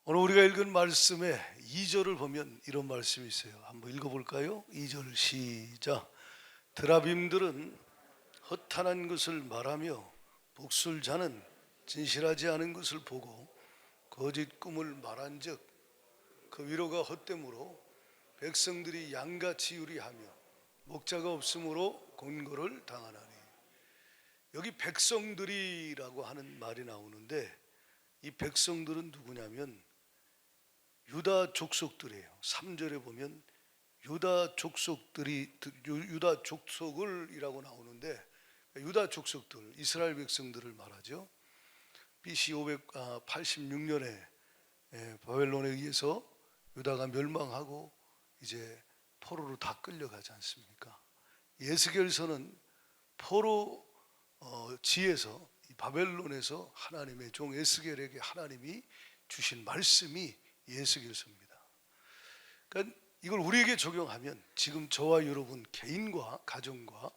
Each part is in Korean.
오늘 우리가 읽은 말씀의 2절을 보면 이런 말씀이 있어요. 한번 읽어볼까요? 2절 시작. 드라빔들은 허탄한 것을 말하며 복술자는 진실하지 않은 것을 보고 거짓 꿈을 말한즉 그 위로가 헛됨으로 백성들이 양같이 유리하며 목자가 없으므로 곤고를 당하나니. 여기 백성들이라고 하는 말이 나오는데 이 백성들은 누구냐면 유다 족속들이에요. 3절에 보면 유다 족속을이라고 나오는데 유다 족속들, 이스라엘 백성들을 말하죠. BC 586년에 바벨론에 의해서 유다가 멸망하고 이제 포로로 다 끌려가지 않습니까? 에스겔서는 포로 지에서 바벨론에서 하나님의 종 에스겔에게 하나님이 주신 말씀이 에스겔서입니다. 그러니까 이걸 우리에게 적용하면 지금 저와 여러분 개인과 가정과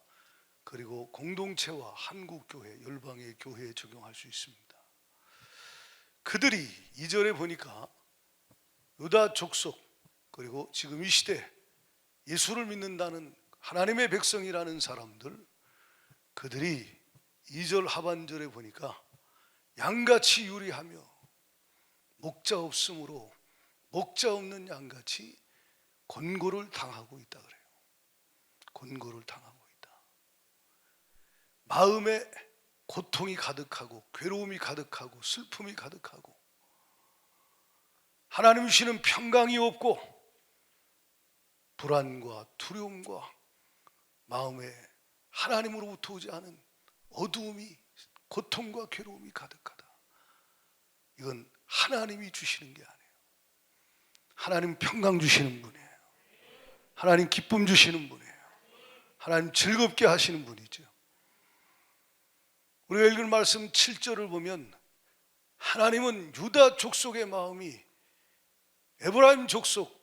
그리고 공동체와 한국교회, 열방의 교회에 적용할 수 있습니다. 그들이 2절에 보니까 유다 족속 그리고 지금 이 시대 예수를 믿는다는 하나님의 백성이라는 사람들, 그들이 2절 하반절에 보니까 양같이 유리하며 목자 없으므로 목자 없는 양같이 곤고를 당하고 있다 그래요. 곤고를 당하고 있다. 마음에 고통이 가득하고 괴로움이 가득하고 슬픔이 가득하고 하나님 주시는 평강이 없고 불안과 두려움과 마음에 하나님으로부터 오지 않은 어두움이, 고통과 괴로움이 가득하다. 이건 하나님이 주시는 게 아니에요. 하나님 평강 주시는 분이에요. 하나님 기쁨 주시는 분이에요. 하나님 즐겁게 하시는 분이죠. 우리가 읽은 말씀 7절을 보면 하나님은 유다 족속의 마음이 에브라임 족속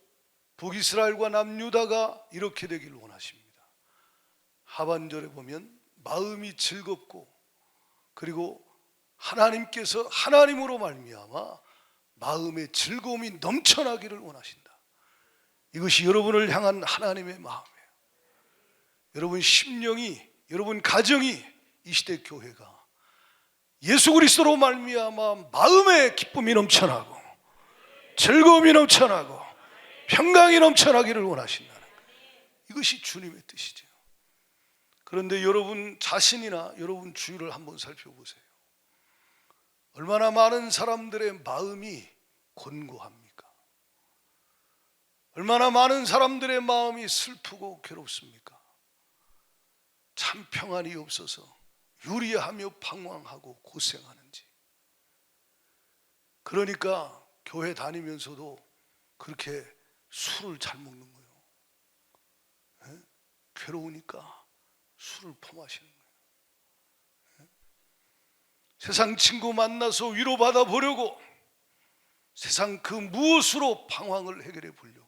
북이스라엘과 남유다가 이렇게 되기를 원하십니다. 하반절에 보면 마음이 즐겁고 그리고 하나님께서 하나님으로 말미암아 마음의 즐거움이 넘쳐나기를 원하신다. 이것이 여러분을 향한 하나님의 마음이에요. 여러분 심령이, 여러분 가정이, 이 시대 교회가 예수 그리스도로 말미암아 마음의 기쁨이 넘쳐나고 즐거움이 넘쳐나고 평강이 넘쳐나기를 원하신다는 거예요. 이것이 주님의 뜻이죠. 그런데 여러분 자신이나 여러분 주위를 한번 살펴보세요. 얼마나 많은 사람들의 마음이 곤고합니까? 얼마나 많은 사람들의 마음이 슬프고 괴롭습니까? 참 평안이 없어서 유리하며 방황하고 고생하는지. 그러니까 교회 다니면서도 그렇게 술을 잘 먹는 거예요. 괴로우니까 술을 퍼마시는 거예요. 세상 친구 만나서 위로받아 보려고, 세상 그 무엇으로 방황을 해결해 보려고,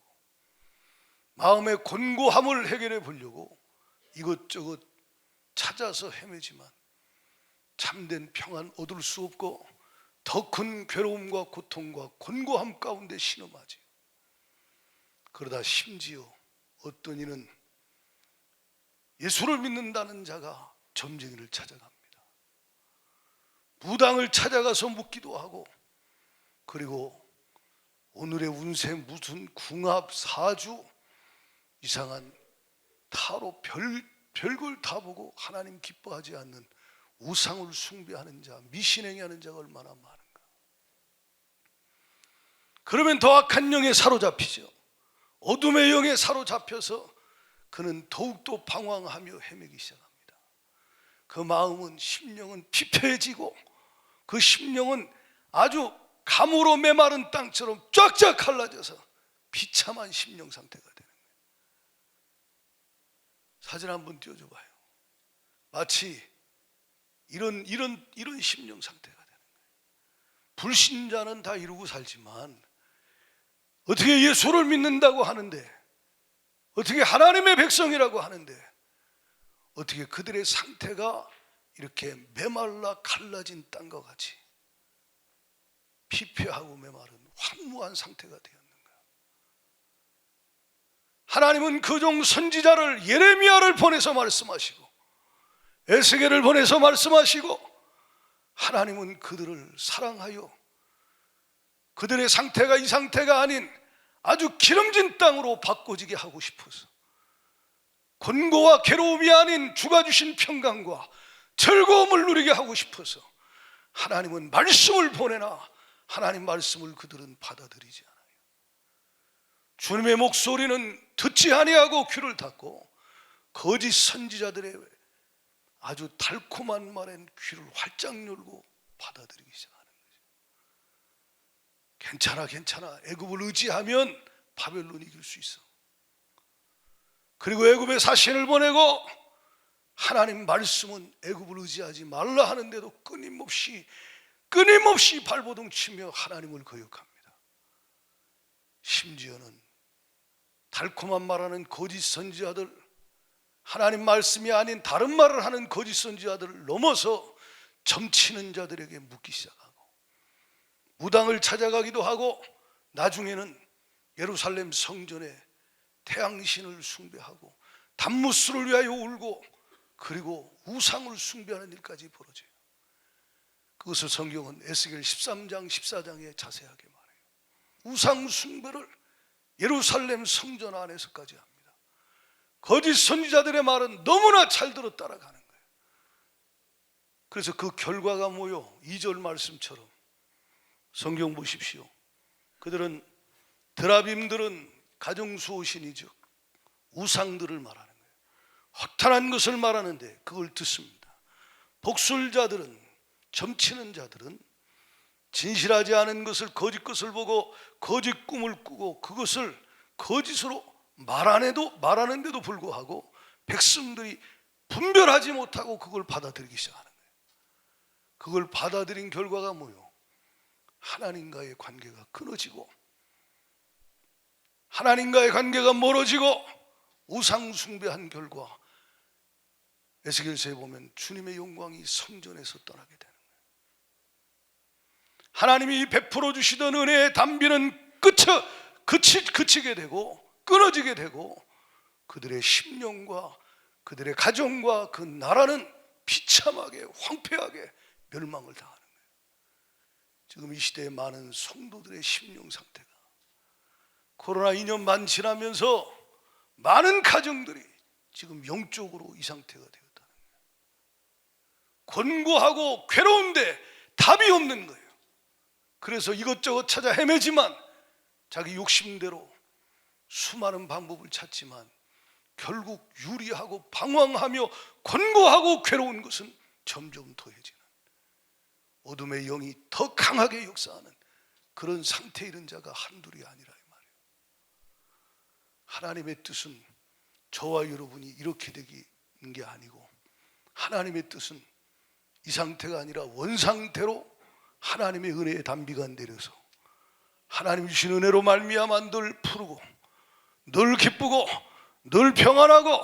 마음의 곤고함을 해결해 보려고 이것저것 찾아서 헤매지만 참된 평안 얻을 수 없고 더 큰 괴로움과 고통과 곤고함 가운데 신음하지. 그러다 심지어 어떤 이는 예수를 믿는다는 자가 점쟁이를 찾아갑니다. 무당을 찾아가서 묻기도 하고, 그리고 오늘의 운세 무슨 궁합, 사주, 이상한 타로 별걸 다 보고 하나님 기뻐하지 않는 우상을 숭배하는 자, 미신행위하는 자가 얼마나 많은가. 그러면 더 악한 영에 사로잡히죠. 어둠의 영에 사로잡혀서 그는 더욱더 방황하며 헤매기 시작합니다. 그 마음은, 심령은 피폐해지고 그 심령은 아주 감으로 메마른 땅처럼 쫙쫙 갈라져서 비참한 심령 상태가 되는 거예요. 사진 한번 띄워줘 봐요. 마치 이런 심령 상태가 되는 거예요. 불신자는 다 이루고 살지만 어떻게 예수를 믿는다고 하는데, 어떻게 하나님의 백성이라고 하는데 어떻게 그들의 상태가 이렇게 메말라 갈라진 땅과 같이 피폐하고 메마른 황무한 상태가 되었는가? 하나님은 그종 선지자를 예레미야를 보내서 말씀하시고 에스겔을 보내서 말씀하시고 하나님은 그들을 사랑하여 그들의 상태가 이 상태가 아닌 아주 기름진 땅으로 바꿔지게 하고 싶어서 곤고와 괴로움이 아닌 주가 주신 평강과 즐거움을 누리게 하고 싶어서 하나님은 말씀을 보내나 하나님 말씀을 그들은 받아들이지 않아요. 주님의 목소리는 듣지 아니하고 귀를 닫고 거짓 선지자들의 아주 달콤한 말엔 귀를 활짝 열고 받아들이기 시작하는 거죠. 괜찮아 괜찮아, 애굽을 의지하면 바벨론이 이길 수 있어. 그리고 애굽에 사신을 보내고 하나님 말씀은 애굽을 의지하지 말라 하는데도 끊임없이 발버둥 치며 하나님을 거역합니다. 심지어는 달콤한 말하는 거짓 선지자들, 하나님 말씀이 아닌 다른 말을 하는 거짓 선지자들을 넘어서 점치는 자들에게 묻기 시작하고 무당을 찾아가기도 하고 나중에는 예루살렘 성전에 태양신을 숭배하고 단무스를 위하여 울고 그리고 우상을 숭배하는 일까지 벌어져요. 그것을 성경은 에스겔 13장 14장에 자세하게 말해요. 우상 숭배를 예루살렘 성전 안에서까지 합니다. 거짓 선지자들의 말은 너무나 잘 들어 따라가는 거예요. 그래서 그 결과가 뭐요? 2절 말씀처럼 성경 보십시오. 그들은 드라빔들은 가정수호신이 즉 우상들을 말하는 거예요. 허탄한 것을 말하는데 그걸 듣습니다. 독술자들은, 점치는 자들은 진실하지 않은 것을, 거짓 것을 보고 거짓 꿈을 꾸고 그것을 거짓으로 말하는데도 불구하고 백성들이 분별하지 못하고 그걸 받아들이기 시작하는 거예요. 그걸 받아들인 결과가 뭐요? 하나님과의 관계가 끊어지고 하나님과의 관계가 멀어지고 우상 숭배한 결과 에스겔서에 보면 주님의 영광이 성전에서 떠나게 되는 거예요. 하나님이 베풀어 주시던 은혜의 담비는 그치게 되고 끊어지게 되고 그들의 심령과 그들의 가정과 그 나라는 비참하게 황폐하게 멸망을 당하는 거예요. 지금 이 시대의 많은 성도들의 심령 상태가 코로나 2년 반 지나면서 많은 가정들이 지금 영적으로 이 상태가 되었다는 거예요. 권고하고 괴로운데 답이 없는 거예요. 그래서 이것저것 찾아 헤매지만 자기 욕심대로 수많은 방법을 찾지만 결국 유리하고 방황하며 권고하고 괴로운 것은 점점 더해지는 어둠의 영이 더 강하게 역사하는 그런 상태에 이른 자가 한둘이 아니라 이 말이에요. 하나님의 뜻은 저와 여러분이 이렇게 되는 게 아니고 하나님의 뜻은 이 상태가 아니라 원상태로 하나님의 은혜의 담비가 내려서 하나님 주신 은혜로 말미암아 늘 푸르고 늘 기쁘고 늘 평안하고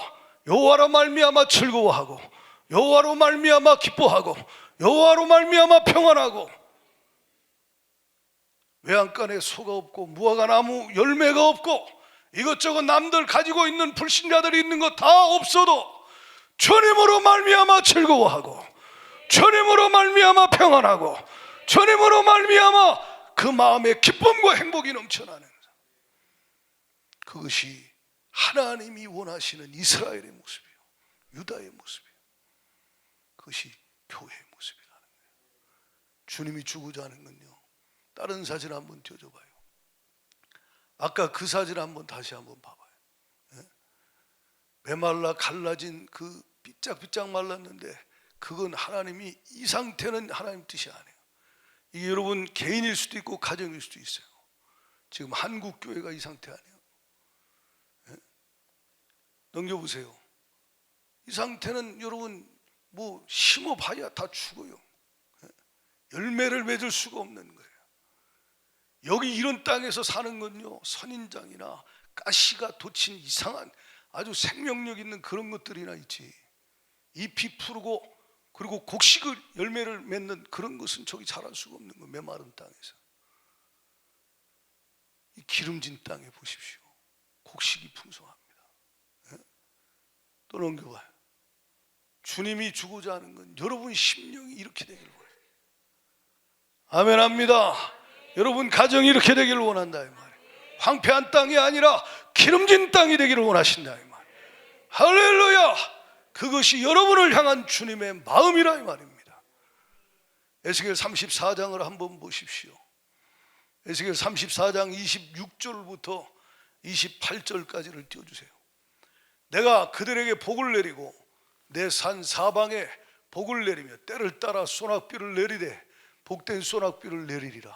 여호와로 말미암아 즐거워하고 여호와로 말미암아 기뻐하고 여호와로 말미암아 평안하고 외양간에 소가 없고 무화과 나무 열매가 없고 이것저것 남들 가지고 있는 불신자들이 있는 거 다 없어도 주님으로 말미암아 즐거워하고 주님으로 말미암아 평안하고 주님으로 말미암아 그 마음에 기쁨과 행복이 넘쳐나는 그것이 하나님이 원하시는 이스라엘의 모습이에요. 유다의 모습이에요. 그것이 교회의 모습이라는 거예요. 주님이 주고자 하는 건요, 다른 사진 한번 띄워줘봐요. 아까 그 사진 한번 다시 한번 봐봐요. 메말라 갈라진 그 삐짝삐짝 말랐는데 그건 하나님이 이 상태는 하나님 뜻이 아니에요. 이게 여러분 개인일 수도 있고 가정일 수도 있어요. 지금 한국 교회가 이 상태 아니에요. 넘겨보세요. 이 상태는 여러분 뭐 심어봐야 다 죽어요. 열매를 맺을 수가 없는 거예요. 여기 이런 땅에서 사는 건요, 선인장이나 가시가 돋친 이상한 아주 생명력 있는 그런 것들이나 있지, 잎이 푸르고 그리고 곡식을 열매를 맺는 그런 것은 저기 자랄 수가 없는 거예요. 메마른 땅에서. 기름진 땅에 보십시오. 곡식이 풍성합니다. 또 넘겨봐요. 주님이 주고자 하는 건 여러분 심령이 이렇게 되길 원해요. 아멘합니다. 여러분 가정이 이렇게 되기를 원한다 이 말이에요. 황폐한 땅이 아니라 기름진 땅이 되기를 원하신다 이 말이에요. 할렐루야. 그것이 여러분을 향한 주님의 마음이라 이 말입니다. 에스겔 34장을 한번 보십시오. 에스겔 34장 26절부터 28절까지를 띄워주세요. 내가 그들에게 복을 내리고 내 산 사방에 복을 내리며 때를 따라 소낙비를 내리되 복된 소낙비를 내리리라.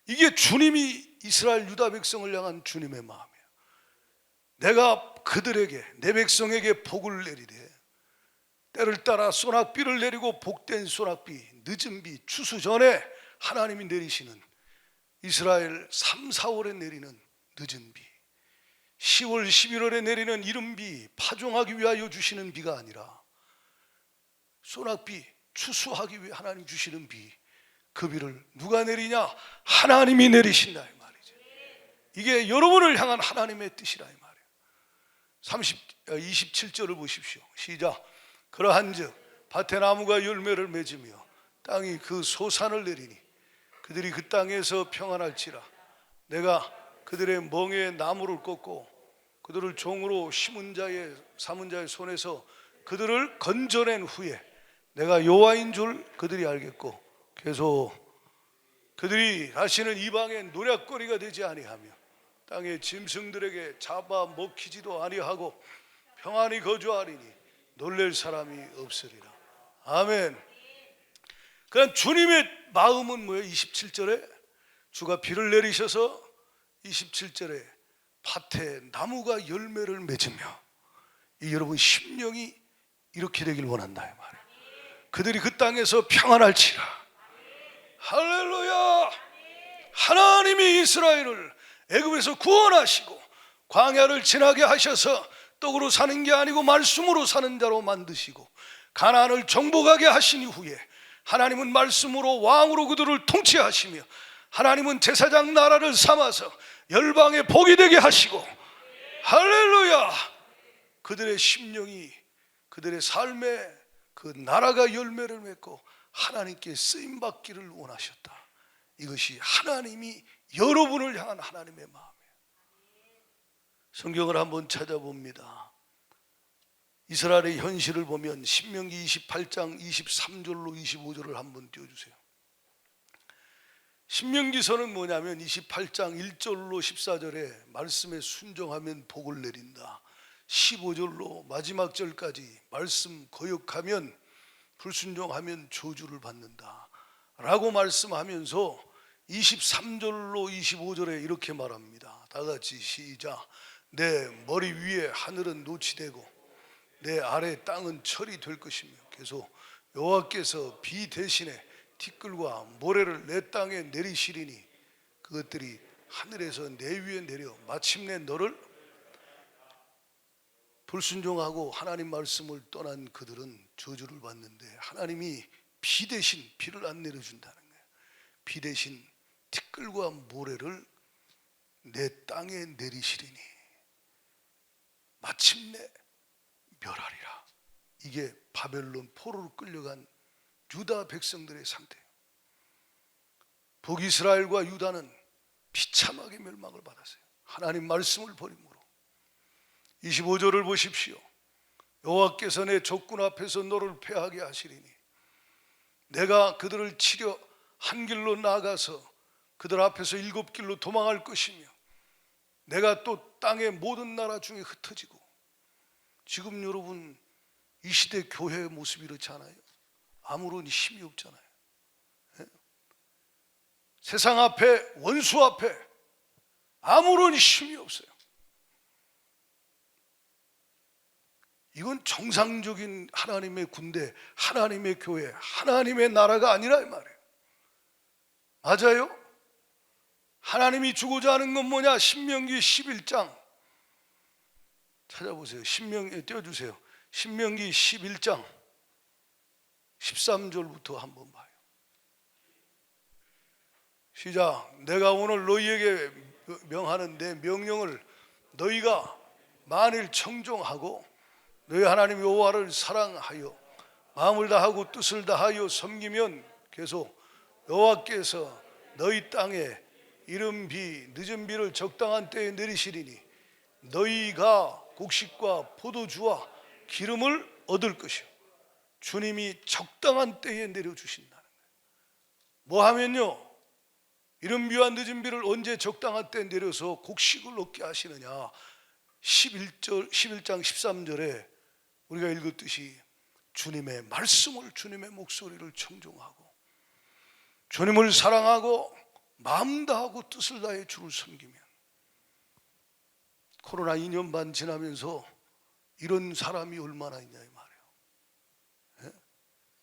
이게 주님이 이스라엘 유다 백성을 향한 주님의 마음이에요. 내가 그들에게 내 백성에게 복을 내리되 때를 따라 소낙비를 내리고 복된 소낙비, 늦은 비, 추수 전에 하나님이 내리시는 이스라엘 3, 4월에 내리는 늦은 비, 10월, 11월에 내리는 이른 비, 파종하기 위하여 주시는 비가 아니라 소낙비, 추수하기 위해 하나님 주시는 비, 그 비를 누가 내리냐? 하나님이 내리신다 이 말이죠. 이게 여러분을 향한 하나님의 뜻이라 이 말이에요. 27절을 보십시오. 시작. 그러한즉 밭에 나무가 열매를 맺으며 땅이 그 소산을 내리니 그들이 그 땅에서 평안할지라. 내가 그들의 멍에 나무를 꽂고 그들을 종으로 삼은 자의 손에서 그들을 건져낸 후에 내가 여호와인 줄 그들이 알겠고 계속 그들이 다시는 이방의 노략거리가 되지 아니하며 땅의 짐승들에게 잡아 먹히지도 아니하고 평안히 거주하리니 놀랄 사람이 없으리라. 아멘. 그럼 주님의 마음은 뭐예요? 27절에 주가 비를 내리셔서 27절에 밭에 나무가 열매를 맺으며 이 여러분 심령이 이렇게 되길 원한다 이 말이에요. 그들이 그 땅에서 평안할지라. 할렐루야. 하나님이 이스라엘을 애굽에서 구원하시고 광야를 지나게 하셔서 떡으로 사는 게 아니고 말씀으로 사는 자로 만드시고 가나안을 정복하게 하신 이후에 하나님은 말씀으로 왕으로 그들을 통치하시며 하나님은 제사장 나라를 삼아서 열방의 복이 되게 하시고 할렐루야. 그들의 심령이 그들의 삶에 그 나라가 열매를 맺고 하나님께 쓰임받기를 원하셨다. 이것이 하나님이 여러분을 향한 하나님의 마음이에요. 성경을 한번 찾아봅니다. 이스라엘의 현실을 보면 신명기 28장 23절로 25절을 한번 띄워주세요. 신명기서는 뭐냐면 28장 1절로 14절에 말씀에 순종하면 복을 내린다. 15절로 마지막 절까지 말씀 거역하면 불순종하면 저주를 받는다 라고 말씀하면서 23절로 25절에 이렇게 말합니다. 다 같이 시작. 내 머리 위에 하늘은 노치되고 내 아래 땅은 철이 될 것이며 계속 여호와께서 비 대신에 티끌과 모래를 내 땅에 내리시리니 그것들이 하늘에서 내 위에 내려 마침내 너를 불순종하고 하나님 말씀을 떠난 그들은 저주를 받는데 하나님이 비 대신 비를 안 내려준다는 거예요. 비 대신 티끌과 모래를 내 땅에 내리시리니 마침내 멸하리라. 이게 바벨론 포로로 끌려간 유다 백성들의 상태예요. 북이스라엘과 유다는 비참하게 멸망을 받았어요. 하나님 말씀을 버림으로. 25절을 보십시오. 여호와께서 내 적군 앞에서 너를 패하게 하시리니 내가 그들을 치려 한 길로 나가서 그들 앞에서 7길로 도망할 것이며 내가 또 땅의 모든 나라 중에 흩어지고. 지금 여러분 이 시대 교회의 모습이 이렇지 않아요? 아무런 힘이 없잖아요. 세상 앞에 원수 앞에 아무런 힘이 없어요. 이건 정상적인 하나님의 군대, 하나님의 교회, 하나님의 나라가 아니라 이 말이에요. 맞아요? 하나님이 주고자 하는 건 뭐냐? 신명기 11장 찾아보세요. 띄워주세요. 신명기 11장 13절부터 한번 봐요. 시작. 내가 오늘 너희에게 명하는 내 명령을 너희가 만일 청종하고 너희 하나님 여호와를 사랑하여 마음을 다하고 뜻을 다하여 섬기면 계속 여호와께서 너희 땅에 이른 비 늦은 비를 적당한 때에 내리시리니 너희가 곡식과 포도주와 기름을 얻을 것이요 주님이 적당한 때에 내려주신다는 거예요. 뭐 하면요, 이른 비와 늦은 비를 언제 적당한 때에 내려서 곡식을 얻게 하시느냐. 11장 13절에 우리가 읽었듯이 주님의 말씀을, 주님의 목소리를 청종하고 주님을 사랑하고 마음 다하고 뜻을 다해 주를 섬기면, 코로나 2년 반 지나면서 이런 사람이 얼마나 있냐 이 말이에요.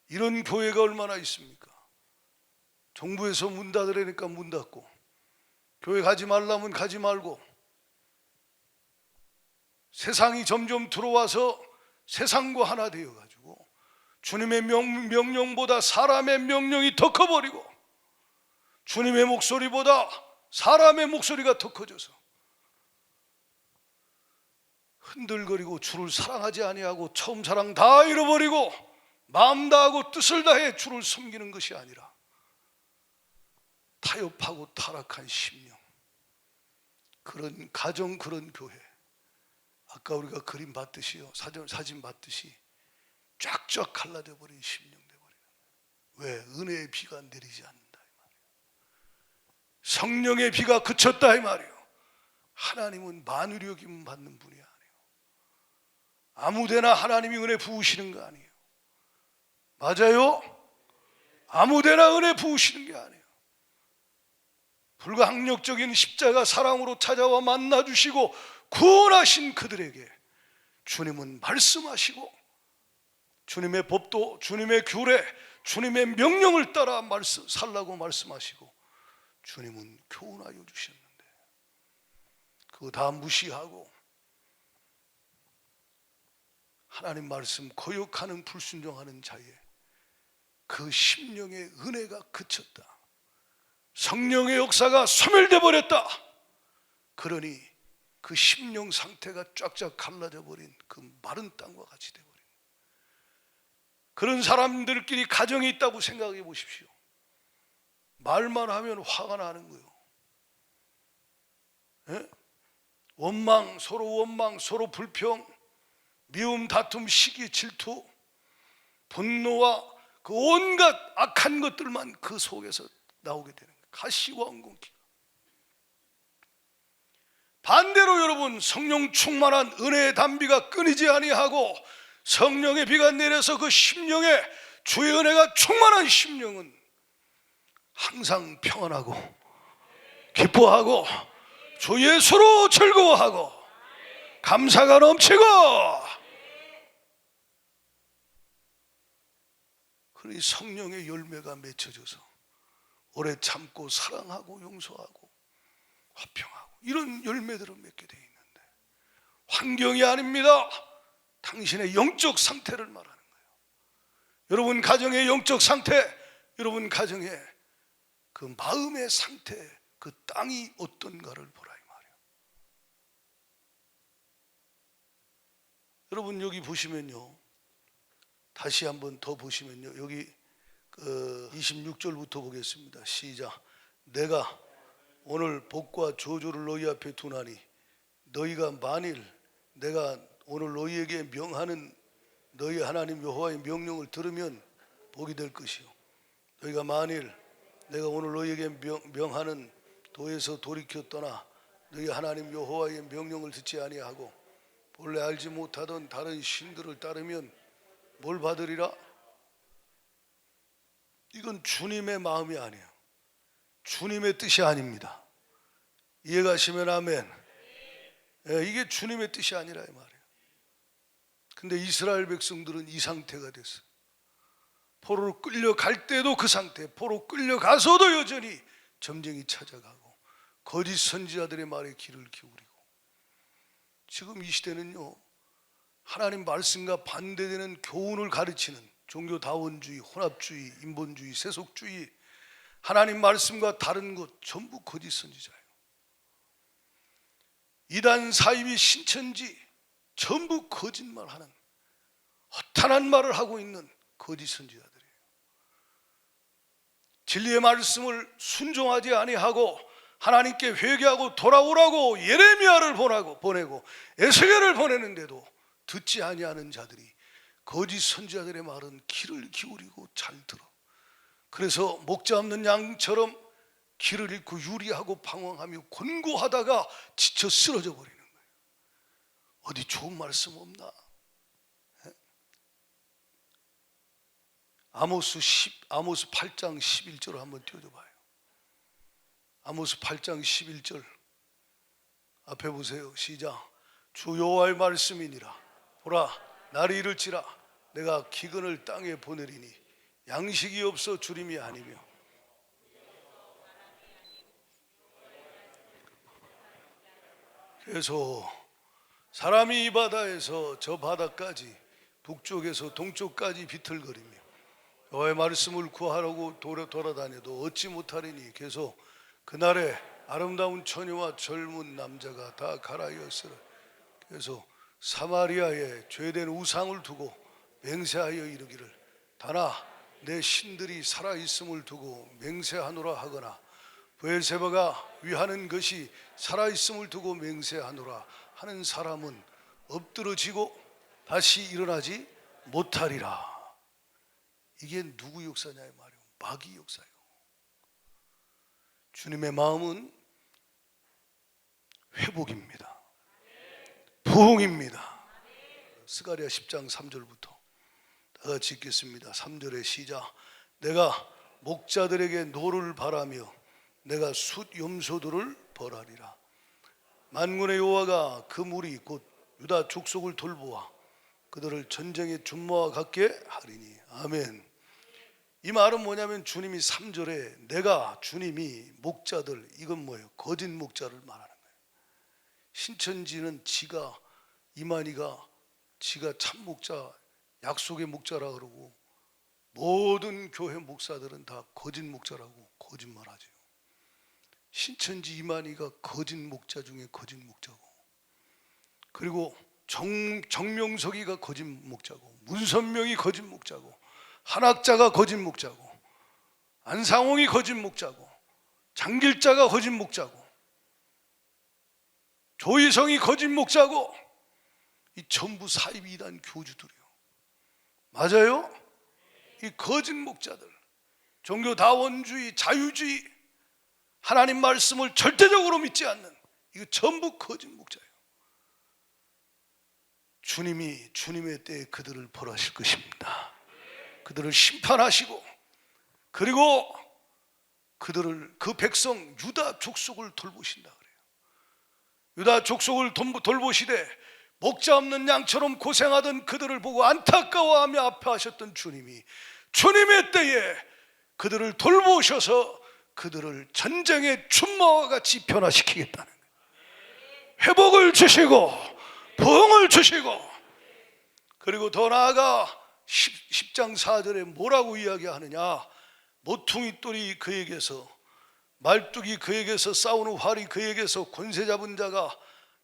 이런 교회가 얼마나 있습니까? 정부에서 문 닫으라니까 문 닫고, 교회 가지 말라면 가지 말고, 세상이 점점 들어와서 세상과 하나 되어가지고 주님의 명령보다 사람의 명령이 더 커버리고 주님의 목소리보다 사람의 목소리가 더 커져서 흔들거리고 주를 사랑하지 아니하고 처음 사랑 다 잃어버리고 마음 다하고 뜻을 다해 주를 섬기는 것이 아니라 타협하고 타락한 심령, 그런 가정, 그런 교회, 아까 우리가 그림 봤듯이요, 사진 봤듯이 쫙쫙 갈라져 버린 심령 되어버리는 거예요. 왜? 은혜의 비가 내리지 않는다 이 말이에요. 성령의 비가 그쳤다 이 말이에요. 하나님은 만유리 여김 받는 분이 아니에요. 아무데나 하나님이 은혜 부으시는 거 아니에요. 맞아요? 아무데나 은혜 부으시는 게 아니에요. 불가항력적인 십자가 사랑으로 찾아와 만나주시고 구원하신 그들에게 주님은 말씀하시고 주님의 법도, 주님의 규례, 주님의 명령을 따라 살라고 말씀하시고 주님은 교훈하여 주셨는데 그거 다 무시하고 하나님 말씀 거역하는 불순종하는 자에 그 심령의 은혜가 그쳤다. 성령의 역사가 소멸돼 버렸다. 그러니 그 심령 상태가 쫙쫙 갈라져 버린 그 마른 땅과 같이 되어버린 그런 사람들끼리 가정이 있다고 생각해 보십시오. 말만 하면 화가 나는 거예요. 예? 원망, 서로 불평, 미움, 다툼, 시기, 질투, 분노와 그 온갖 악한 것들만 그 속에서 나오게 되는 거예요. 가시와 엉겅퀴가. 반대로 여러분, 성령 충만한 은혜의 담비가 끊이지 아니하고 성령의 비가 내려서 그 심령에 주의 은혜가 충만한 심령은 항상 평안하고 기뻐하고 주 예수로 즐거워하고 감사가 넘치고, 그러니 성령의 열매가 맺혀져서 오래 참고 사랑하고 용서하고 화평하고 이런 열매들을 맺게 되어 있는데, 환경이 아닙니다. 당신의 영적 상태를 말하는 거예요. 여러분 가정의 영적 상태, 여러분 가정의 그 마음의 상태, 그 땅이 어떤가를 보라 이 말이에요. 여러분 여기 보시면요, 다시 한번 더 보시면요, 여기 26절부터 보겠습니다. 시작. 내가 오늘 복과 저주를 너희 앞에 두나니 너희가 만일 내가 오늘 너희에게 명하는 너희 하나님 여호와의 명령을 들으면 복이 될 것이요, 너희가 만일 내가 오늘 너희에게 명하는 도에서 돌이켜 떠나 너희 하나님 여호와의 명령을 듣지 아니하고 본래 알지 못하던 다른 신들을 따르면 뭘 받으리라? 이건 주님의 마음이 아니에요. 주님의 뜻이 아닙니다. 이해가시면 아멘. 이게 주님의 뜻이 아니라 이 말이에요. 근데 이스라엘 백성들은 이 상태가 됐어요. 포로로 끌려갈 때도 그 상태, 포로 끌려가서도 여전히 점쟁이 찾아가고 거짓 선지자들의 말에 귀를 기울이고, 지금 이 시대는요, 하나님 말씀과 반대되는 교훈을 가르치는 종교다원주의, 혼합주의, 인본주의, 세속주의, 하나님 말씀과 다른 것 전부 거짓 선지자예요. 이단 사이비 신천지 전부 거짓말하는 허탄한 말을 하고 있는 거짓 선지자들이에요. 진리의 말씀을 순종하지 아니하고 하나님께 회개하고 돌아오라고 예레미야를 보내고 에스겔을 보내는데도 듣지 아니하는 자들이 거짓 선지자들의 말은 귀를 기울이고 잘 들어. 그래서 목자 없는 양처럼 길을 잃고 유리하고 방황하며 곤고하다가 지쳐 쓰러져 버리는 거예요. 어디 좋은 말씀 없나? 아모스 8장 11절을 한번 띄워줘 봐요. 아모스 8장 11절 앞에 보세요. 시작. 주 여호와의 말씀이니라. 보라, 날이 이를지라 내가 기근을 땅에 보내리니 양식이 없어 주림이 아니며. 그래서 사람이 이 바다에서 저 바다까지 북쪽에서 동쪽까지 비틀거리며 여호와의 말씀을 구하려고 돌아다녀도 얻지 못하리니 계속 그날에 아름다운 처녀와 젊은 남자가 다 가라이었으라. 그래서 사마리아에 죄된 우상을 두고 맹세하여 이르기를 다나 내 신들이 살아있음을 두고 맹세하노라 하거나 브엘세바가 위하는 것이 살아있음을 두고 맹세하노라 하는 사람은 엎드러지고 다시 일어나지 못하리라. 이게 누구 역사냐의 말이에요. 마귀 역사예요. 주님의 마음은 회복입니다. 부흥입니다. 스가랴 10장 3절부터 다 같이 읽겠습니다. 3절의 시작. 내가 목자들에게 노를 바라며 내가 숫 염소들을 벌하리라. 만군의 여호와가 그 무리 곧 유다 족속을 돌보아 그들을 전쟁의 준모와 같게 하리니. 아멘. 이 말은 뭐냐면 주님이 3절에 내가 주님이 목자들, 이건 뭐예요? 거짓 목자를 말하는 거예요. 신천지는 이만희가 지가 참 목자, 약속의 목자라 그러고 모든 교회 목사들은 다 거짓 목자라고 거짓말하죠. 신천지 이만희가 거짓 목자 중에 거짓 목자고, 그리고 정명석이가 거짓 목자고, 문선명이 거짓 목자고, 한학자가 거짓 목자고, 안상홍이 거짓 목자고, 장길자가 거짓 목자고, 조희성이 거짓 목자고, 이 전부 사이비 이단 교주들이요. 맞아요? 이 거짓 목자들, 종교 다원주의, 자유주의, 하나님 말씀을 절대적으로 믿지 않는 이거 전부 거짓 목자예요. 주님이 주님의 때에 그들을 벌하실 것입니다. 그들을 심판하시고, 그리고 그들을, 그 백성 유다 족속을 돌보신다 그래요. 유다 족속을 돌보시되 목자 없는 양처럼 고생하던 그들을 보고 안타까워하며 아파하셨던 주님이 주님의 때에 그들을 돌보셔서 그들을 전쟁의 준모와 같이 변화시키겠다는 거예요. 회복을 주시고 부흥을 주시고, 그리고 더 나아가 10장 4절에 뭐라고 이야기하느냐. 모퉁이 돌이 그에게서, 말뚝이 그에게서, 싸우는 활이 그에게서, 권세 잡은 자가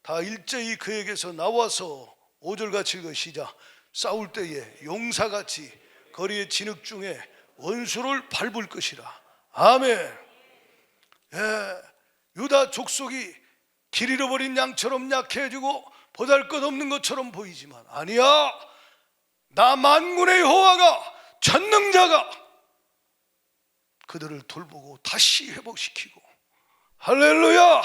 다 일제히 그에게서 나와서 5절같이 읽으시자. 싸울 때에 용사같이 거리의 진흙 중에 원수를 밟을 것이라. 아멘. 예, 유다 족속이 길 잃어버린 양처럼 약해지고 보잘것없는 것처럼 보이지만 아니야. 나 만군의 여호와가 전능자가 그들을 돌보고 다시 회복시키고, 할렐루야.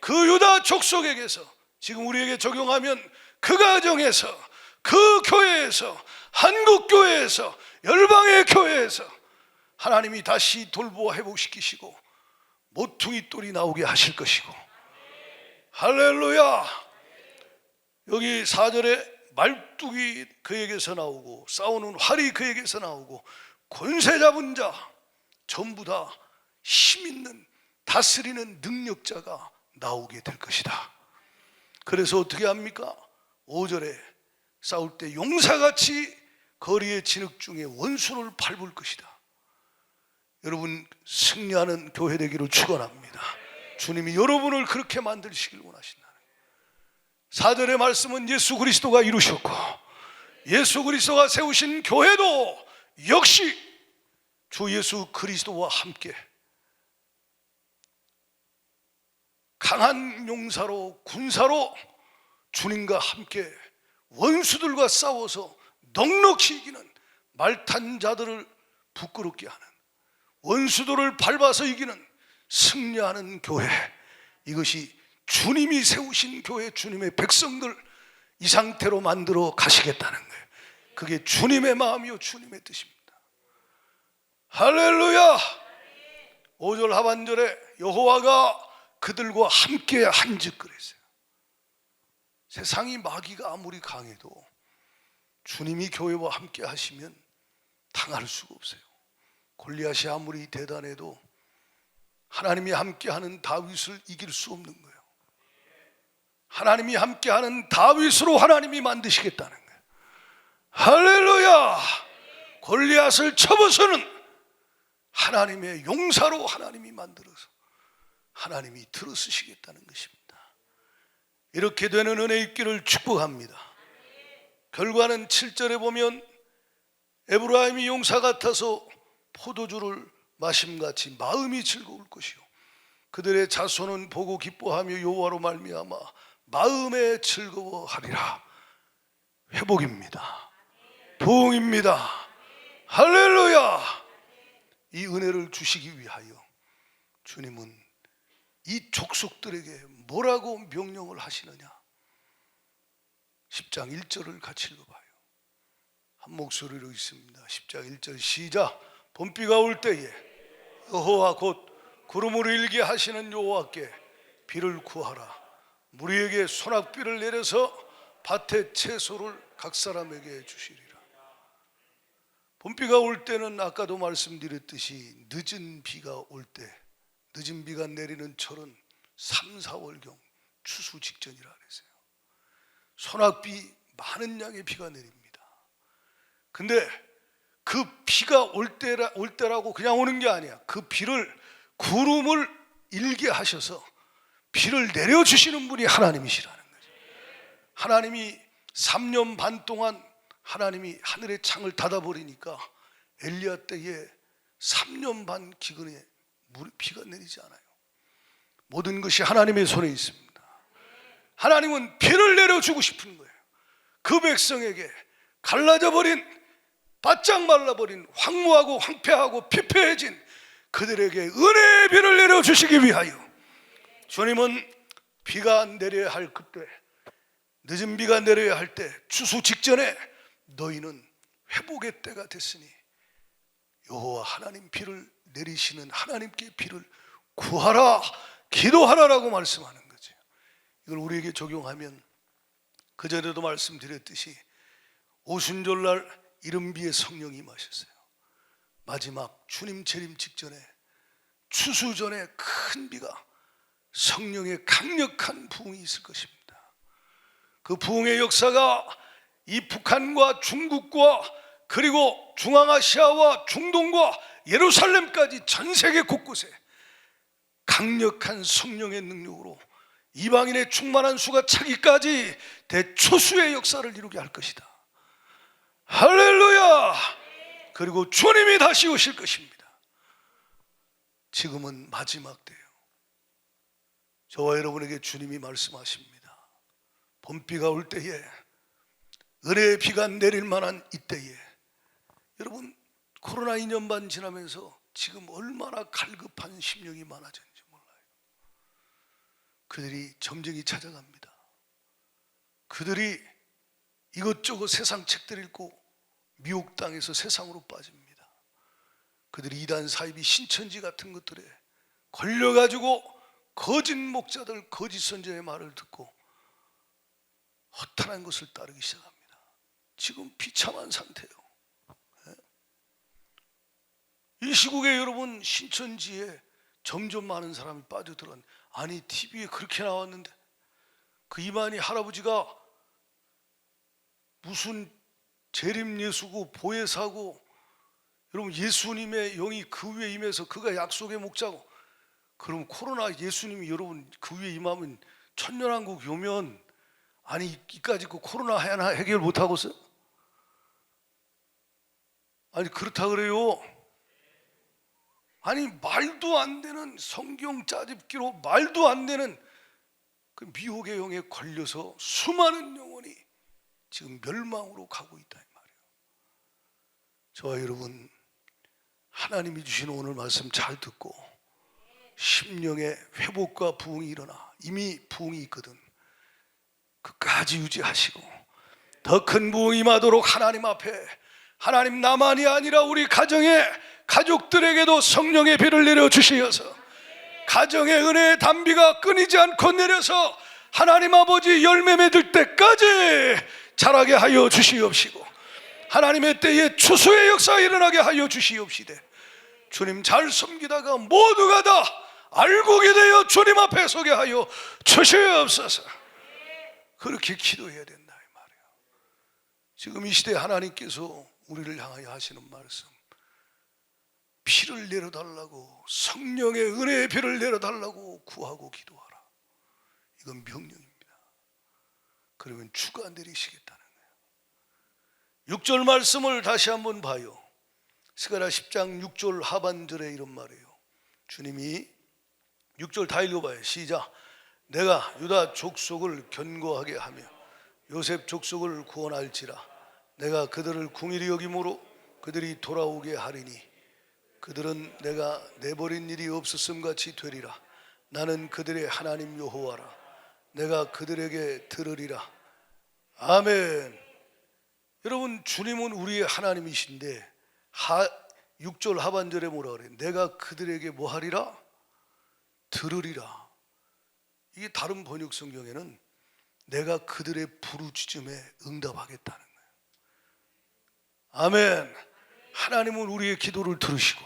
그 유다 족속에게서 지금 우리에게 적용하면 그 가정에서, 그 교회에서, 한국 교회에서, 열방의 교회에서 하나님이 다시 돌보아 회복시키시고 모퉁이 돌이 나오게 하실 것이고, 할렐루야. 여기 4절에 말뚝이 그에게서 나오고 싸우는 활이 그에게서 나오고 권세 잡은 자, 전부 다 힘 있는 다스리는 능력자가 나오게 될 것이다. 그래서 어떻게 합니까? 5절에 싸울 때 용사같이 거리의 진흙 중에 원수를 밟을 것이다. 여러분 승리하는 교회 되기를 축원합니다. 주님이 여러분을 그렇게 만드시길 원하신다는 거예요. 4절의 말씀은 예수 그리스도가 이루셨고 예수 그리스도가 세우신 교회도 역시 주 예수 그리스도와 함께 강한 용사로 군사로 주님과 함께 원수들과 싸워서 넉넉히 이기는 말탄 자들을 부끄럽게 하는 원수들을 밟아서 이기는 승리하는 교회, 이것이 주님이 세우신 교회, 주님의 백성들 이 상태로 만들어 가시겠다는 거예요. 그게 주님의 마음이요 주님의 뜻입니다. 할렐루야. 5절 하반절에 여호와가 그들과 함께 한즉 그랬어요. 세상이 마귀가 아무리 강해도 주님이 교회와 함께 하시면 당할 수가 없어요. 골리앗이 아무리 대단해도 하나님이 함께하는 다윗을 이길 수 없는 거예요. 하나님이 함께하는 다윗으로 하나님이 만드시겠다는 거예요. 할렐루야. 골리앗을 쳐부수는 하나님의 용사로 하나님이 만들어서 하나님이 들어쓰시겠다는 것입니다. 이렇게 되는 은혜 있기를 축복합니다. 결과는 7절에 보면 에브라임이 용사 같아서 포도주를 마심같이 마음이 즐거울 것이요 그들의 자손은 보고 기뻐하며 여호와로 말미암아 마음에 즐거워하리라. 회복입니다. 부흥입니다. 할렐루야. 이 은혜를 주시기 위하여 주님은 이 족속들에게 뭐라고 명령을 하시느냐. 10장 1절을 같이 읽어봐요. 한 목소리로 있습니다. 10장 1절 시작. 봄비가 올 때에 여호와 곧 구름으로 일게 하시는 여호와께 비를 구하라. 무리에게 소낙비를 내려서 밭의 채소를 각 사람에게 주시리라. 봄비가 올 때는 아까도 말씀드렸듯이 늦은 비가 올 때, 늦은 비가 내리는 철은 3, 4월경 추수 직전이라 그랬어요. 소낙비 많은 양의 비가 내립니다. 근데 그 비가 올 때라고 그냥 오는 게 아니야. 그 비를 구름을 일게 하셔서 비를 내려주시는 분이 하나님이시라는 거죠. 하나님이 3년 반 동안 하나님이 하늘의 창을 닫아버리니까 엘리야 때에 3년 반 기근에 비가 내리지 않아요. 모든 것이 하나님의 손에 있습니다. 하나님은 비를 내려주고 싶은 거예요. 그 백성에게 갈라져버린, 바짝 말라버린, 황무하고 황폐하고 피폐해진 그들에게 은혜의 비를 내려주시기 위하여 주님은 비가 내려야 할 그때, 늦은 비가 내려야 할 때, 추수 직전에 너희는 회복의 때가 됐으니 여호와 하나님 비를 내리시는 하나님께 비를 구하라, 기도하라라고 말씀하는 거죠. 이걸 우리에게 적용하면 그전에도 말씀드렸듯이 오순절날 이른비에 성령이 임하셨어요. 마지막 주님 재림 직전에 추수 전에 큰 비가, 성령의 강력한 부흥이 있을 것입니다. 그 부흥의 역사가 이 북한과 중국과 그리고 중앙아시아와 중동과 예루살렘까지 전 세계 곳곳에 강력한 성령의 능력으로 이방인의 충만한 수가 차기까지 대초수의 역사를 이루게 할 것이다. 할렐루야. 그리고 주님이 다시 오실 것입니다. 지금은 마지막 때예요. 저와 여러분에게 주님이 말씀하십니다. 봄비가 올 때에, 은혜의 비가 내릴 만한 이때에, 여러분 코로나 2년 반 지나면서 지금 얼마나 갈급한 심령이 많아졌는지 몰라요. 그들이 점쟁이 찾아갑니다. 그들이 이것저것 세상 책들 읽고 미혹당해서 세상으로 빠집니다. 그들이 이단 사이비 신천지 같은 것들에 걸려가지고 거짓 목자들, 거짓 선지자의 말을 듣고 허탄한 것을 따르기 시작합니다. 지금 비참한 상태예요. 이 시국에 여러분 신천지에 점점 많은 사람이 빠져들어간, 아니 TV에 그렇게 나왔는데 그 이만희 할아버지가 무슨 재림예수고 보혜사고, 여러분 예수님의 영이 그 위에 임해서 그가 약속의 목자고, 그럼 코로나 예수님이 여러분 그 위에 임하면 천년왕국 오면 아니 이까짓 거 코로나 하나 해결 못하고서? 아니 그렇다 그래요. 아니 말도 안 되는 성경 짜집기로 말도 안 되는 그 미혹의 영에 걸려서 수많은 영혼이 지금 멸망으로 가고 있다 이 말이에요. 저와 여러분, 하나님이 주신 오늘 말씀 잘 듣고 심령의 회복과 부흥이 일어나, 이미 부흥이 있거든. 끝까지 유지하시고 더 큰 부흥이 임하도록 하나님 앞에, 하나님 나만이 아니라 우리 가족들에게도 성령의 비를 내려주시어서 가정의 은혜의 단비가 끊이지 않고 내려서 하나님 아버지 열매 맺을 때까지 자라게 하여 주시옵시고, 하나님의 때에 추수의 역사가 일어나게 하여 주시옵시되, 주님 잘 섬기다가 모두가 다 알고게 되어 주님 앞에 서게 하여 주시옵소서. 그렇게 기도해야 된다 이 말이에요. 지금 이 시대에 하나님께서 우리를 향하여 하시는 말씀, 피를 내려달라고, 성령의 은혜의 피를 내려달라고 구하고 기도하라. 이건 명령입니다. 그러면 주가 내리시겠다는 거예요. 6절 말씀을 다시 한번 봐요. 스가랴 10장 6절 하반절에 이런 말이에요. 주님이 6절 다 읽어봐요. 시작. 내가 유다 족속을 견고하게 하며 요셉 족속을 구원할지라. 내가 그들을 궁일이 여김으로 그들이 돌아오게 하리니 그들은 내가 내버린 일이 없었음 같이 되리라. 나는 그들의 하나님 여호와라. 내가 그들에게 들으리라. 아멘. 여러분, 주님은 우리의 하나님이신데 6절 하반절에 뭐라 그래요? 내가 그들에게 뭐 하리라? 들으리라. 이게 다른 번역 성경에는 내가 그들의 부르짖음에 응답하겠다는 거예요. 아멘. 하나님은 우리의 기도를 들으시고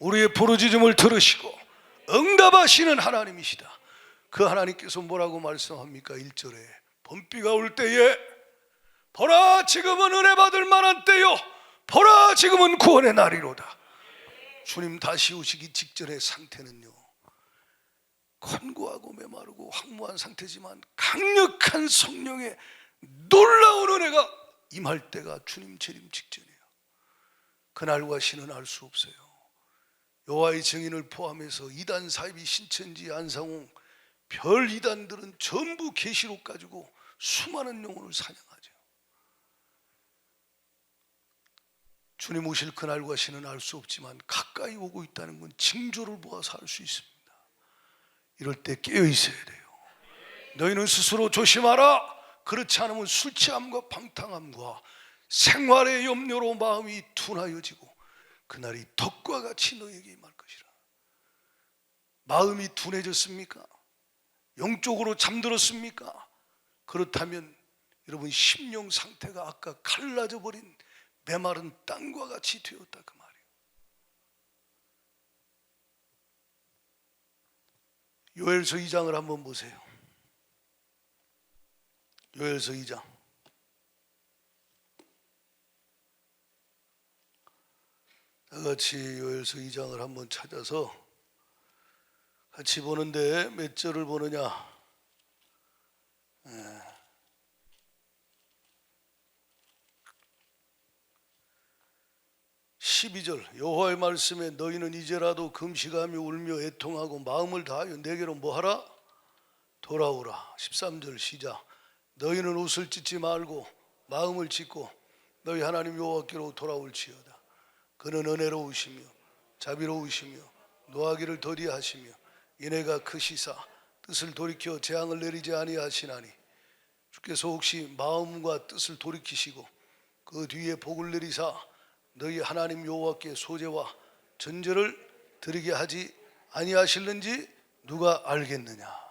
우리의 부르짖음을 들으시고 응답하시는 하나님이시다. 그 하나님께서 뭐라고 말씀합니까? 1절에 봄비가 올 때에 보라 지금은 은혜 받을 만한 때요, 보라 지금은 구원의 날이로다. 주님 다시 오시기 직전의 상태는요, 건고하고 메마르고 황무한 상태지만 강력한 성령의 놀라운 은혜가 임할 때가 주님 재림 직전이에요. 그날과 시는 알 수 없어요. 여호와의 증인을 포함해서 이단, 사이비, 신천지, 안상홍, 별 이단들은 전부 계시록 가지고 수많은 영혼을 사냥하죠. 주님 오실 그날과 시는 알 수 없지만 가까이 오고 있다는 건 징조를 보아서 알 수 있습니다. 이럴 때 깨어 있어야 돼요. 너희는 스스로 조심하라. 그렇지 않으면 술 취함과 방탕함과 생활의 염려로 마음이 둔하여지고 그날이 덕과 같이 너에게 임할 것이라. 마음이 둔해졌습니까? 영적으로 잠들었습니까? 그렇다면 여러분 심령 상태가 아까 갈라져 버린 메마른 땅과 같이 되었다 그 말이에요. 요엘서 2장을 한번 보세요. 요엘서 2장. 다 같이 요엘서 2장을 한번 찾아서 같이 보는데 몇 절을 보느냐? 12절. 여호와의 말씀에 너희는 이제라도 금식하며 울며 애통하고 마음을 다하여 내게로 뭐하라? 돌아오라. 13절 시작. 너희는 옷을 찢지 말고 마음을 찢고 너희 하나님 여호와께로 돌아올지어다. 그는 은혜로우시며 자비로우시며 노하기를 더디하시며 이내가 크시사 뜻을 돌이켜 재앙을 내리지 아니하시나니 주께서 혹시 마음과 뜻을 돌이키시고 그 뒤에 복을 내리사 너희 하나님 여호와께 소제와 전제를 드리게 하지 아니하실는지 누가 알겠느냐.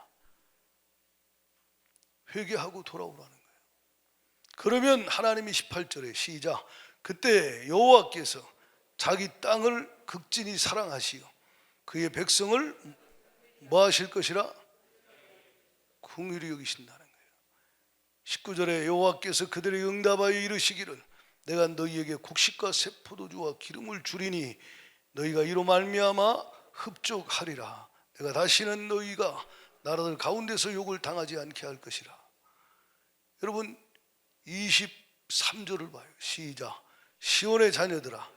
회개하고 돌아오라는 거예요. 그러면 하나님이 18절에 시작. 그때 여호와께서 자기 땅을 극진히 사랑하시어 그의 백성을 뭐 하실 것이라? 긍휼히 여기신다는 거예요. 19절에 여호와께서 그들에게 응답하여 이르시기를 내가 너희에게 곡식과 새 포도주와 기름을 주리니 너희가 이로 말미암아 흡족하리라. 내가 다시는 너희가 나라들 가운데서 욕을 당하지 않게 할 것이라. 여러분 23절을 봐요. 시작. 시온의 자녀들아,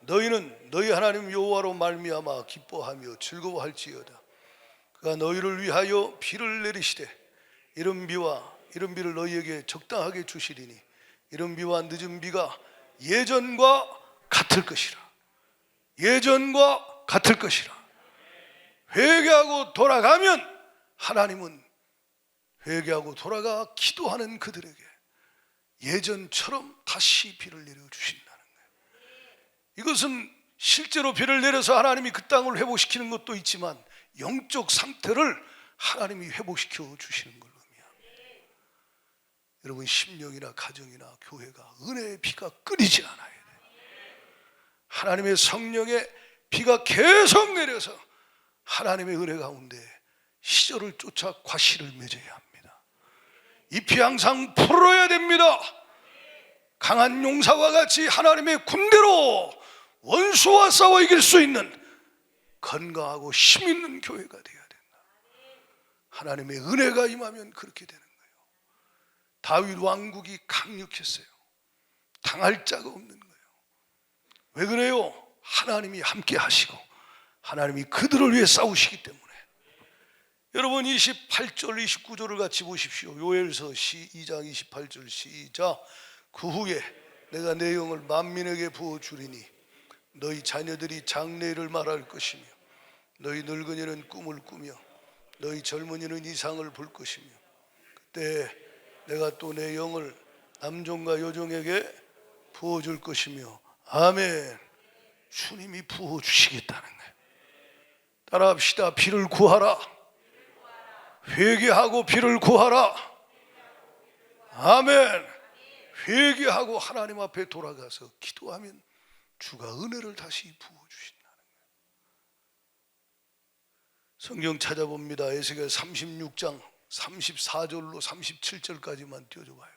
너희는 너희 하나님 여호와로 말미암아 기뻐하며 즐거워할지어다. 그가 너희를 위하여 비를 내리시되 이른 비를 너희에게 적당하게 주시리니 이른 비와 늦은 비가 예전과 같을 것이라. 예전과 같을 것이라. 회개하고 돌아가면 하나님은 회개하고 돌아가 기도하는 그들에게 예전처럼 다시 비를 내려주신다는 거예요. 이것은 실제로 비를 내려서 하나님이 그 땅을 회복시키는 것도 있지만 영적 상태를 하나님이 회복시켜 주시는 걸 의미합니다. 여러분, 심령이나 가정이나 교회가 은혜의 비가 끊이지 않아야 돼요. 하나님의 성령의 비가 계속 내려서 하나님의 은혜 가운데 시절을 쫓아 과실을 맺어야 합니다. 이 피 항상 풀어야 됩니다. 강한 용사와 같이 하나님의 군대로 원수와 싸워 이길 수 있는 건강하고 힘 있는 교회가 되어야 된다. 하나님의 은혜가 임하면 그렇게 되는 거예요. 다윗 왕국이 강력했어요. 당할 자가 없는 거예요. 왜 그래요? 하나님이 함께 하시고 하나님이 그들을 위해 싸우시기 때문에. 여러분 28절 29절을 같이 보십시오. 요엘서 2장 28절 시작. 그 후에 내가 내 영을 만민에게 부어주리니 너희 자녀들이 장래를 말할 것이며 너희 늙은이는 꿈을 꾸며 너희 젊은이는 이상을 볼 것이며 그때 내가 또 내 영을 남종과 여종에게 부어줄 것이며. 아멘. 주님이 부어주시겠다는 거예요. 따라합시다. 비를 구하라. 회개하고 비를 구하라. 아멘. 회개하고 하나님 앞에 돌아가서 기도하면 주가 은혜를 다시 부어주신다는 거예요. 성경 찾아봅니다. 에스겔 36장 34절로 37절까지만 띄워줘봐요.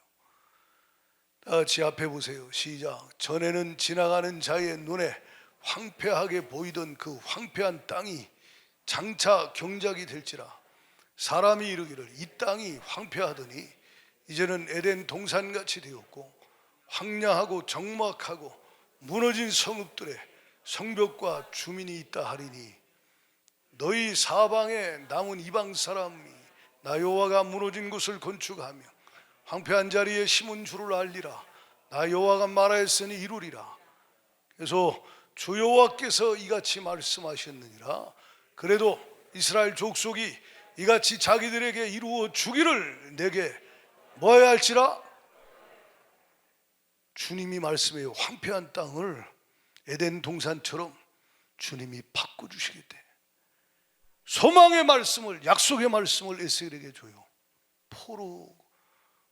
다 같이 앞에 보세요. 시작. 전에는 지나가는 자의 눈에 황폐하게 보이던 그 황폐한 땅이 장차 경작이 될지라. 사람이 이르기를 이 땅이 황폐하더니 이제는 에덴 동산같이 되었고 황량하고 적막하고 무너진 성읍들에 성벽과 주민이 있다 하리니 너희 사방에 남은 이방 사람이 나 여호와가 무너진 곳을 건축하며 황폐한 자리에 심은 줄을 알리라. 나 여호와가 말하였으니 이루리라. 그래서 주 여호와께서 이같이 말씀하셨느니라. 그래도 이스라엘 족속이 이같이 자기들에게 이루어 주기를 내게 뭐해야 할지라. 주님이 말씀해요. 황폐한 땅을 에덴 동산처럼 주님이 바꿔주시겠대. 소망의 말씀을, 약속의 말씀을 에스겔에게 줘요.